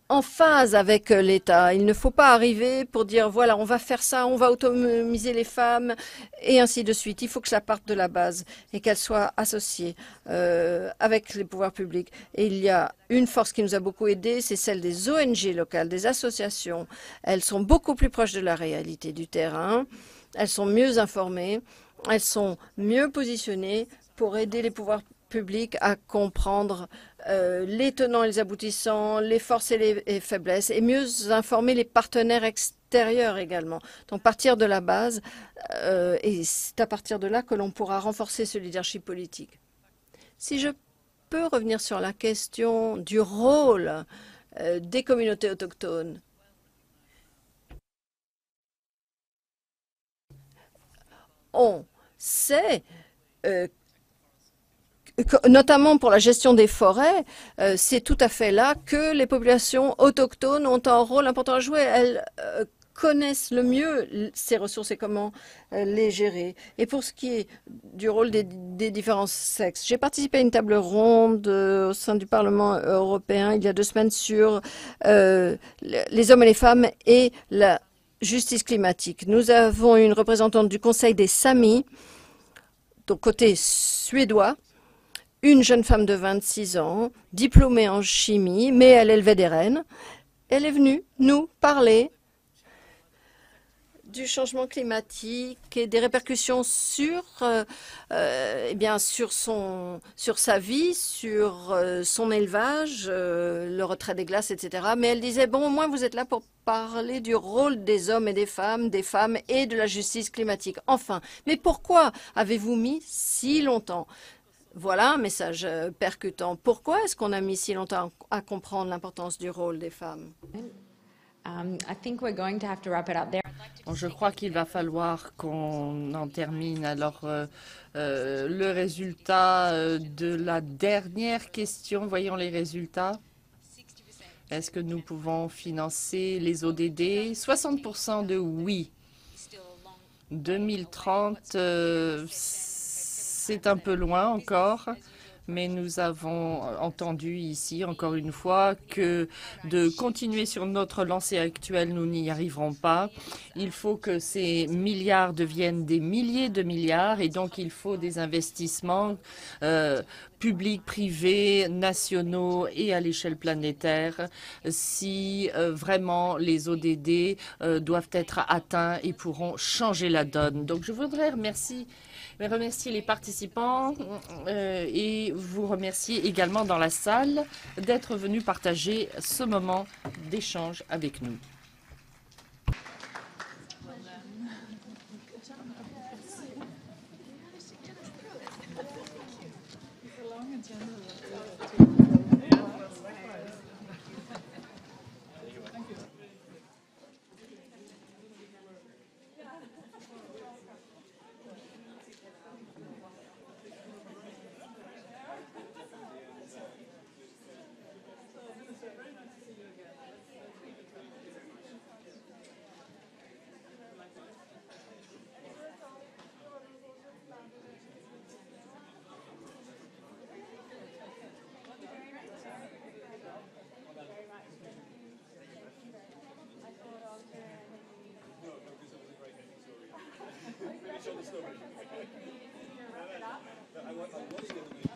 en phase avec l'État. Il ne faut pas arriver pour dire, voilà, on va faire ça, on va autonomiser les femmes, et ainsi de suite. Il faut que ça parte de la base et qu'elle soit associée avec les pouvoirs publics. Et il y a une force qui nous a beaucoup aidés, c'est celle des ONG locales, des associations. Elles sont beaucoup plus proches de la réalité du terrain. Elles sont mieux informées. Elles sont mieux positionnées pour aider les pouvoirs publics à comprendre les tenants et les aboutissants, les forces et les faiblesses, et mieux informer les partenaires extérieurs également. Donc partir de la base, et c'est à partir de là que l'on pourra renforcer ce leadership politique. Si je peux revenir sur la question du rôle des communautés autochtones. On sait notamment pour la gestion des forêts, c'est tout à fait là que les populations autochtones ont un rôle important à jouer. Elles connaissent le mieux ces ressources et comment les gérer. Et pour ce qui est du rôle des différents sexes, j'ai participé à une table ronde au sein du Parlement européen il y a 2 semaines sur les hommes et les femmes et la justice climatique. Nous avons une représentante du Conseil des Samis, donc côté suédois, une jeune femme de 26 ans, diplômée en chimie, mais elle élevait des rennes. Elle est venue nous parler du changement climatique et des répercussions sur sa vie, sur son élevage, le retrait des glaces, etc. Mais elle disait, bon, au moins vous êtes là pour parler du rôle des hommes et des femmes et de la justice climatique. Enfin, mais pourquoi avez-vous mis si longtemps? Voilà un message percutant. Pourquoi est-ce qu'on a mis si longtemps à comprendre l'importance du rôle des femmes? Je crois qu'il va falloir qu'on en termine. Alors, le résultat de la dernière question, voyons les résultats. Est-ce que nous pouvons financer les ODD? 60% de oui. 2030, c'est un peu loin encore, mais nous avons entendu ici, encore une fois, que de continuer sur notre lancée actuelle, nous n'y arriverons pas. Il faut que ces milliards deviennent des milliers de milliards et donc il faut des investissements publics, privés, nationaux et à l'échelle planétaire si vraiment les ODD doivent être atteints et pourront changer la donne. Donc je voudrais remercier les participants et vous remercier également dans la salle d'être venus partager ce moment d'échange avec nous. Show the story. I want to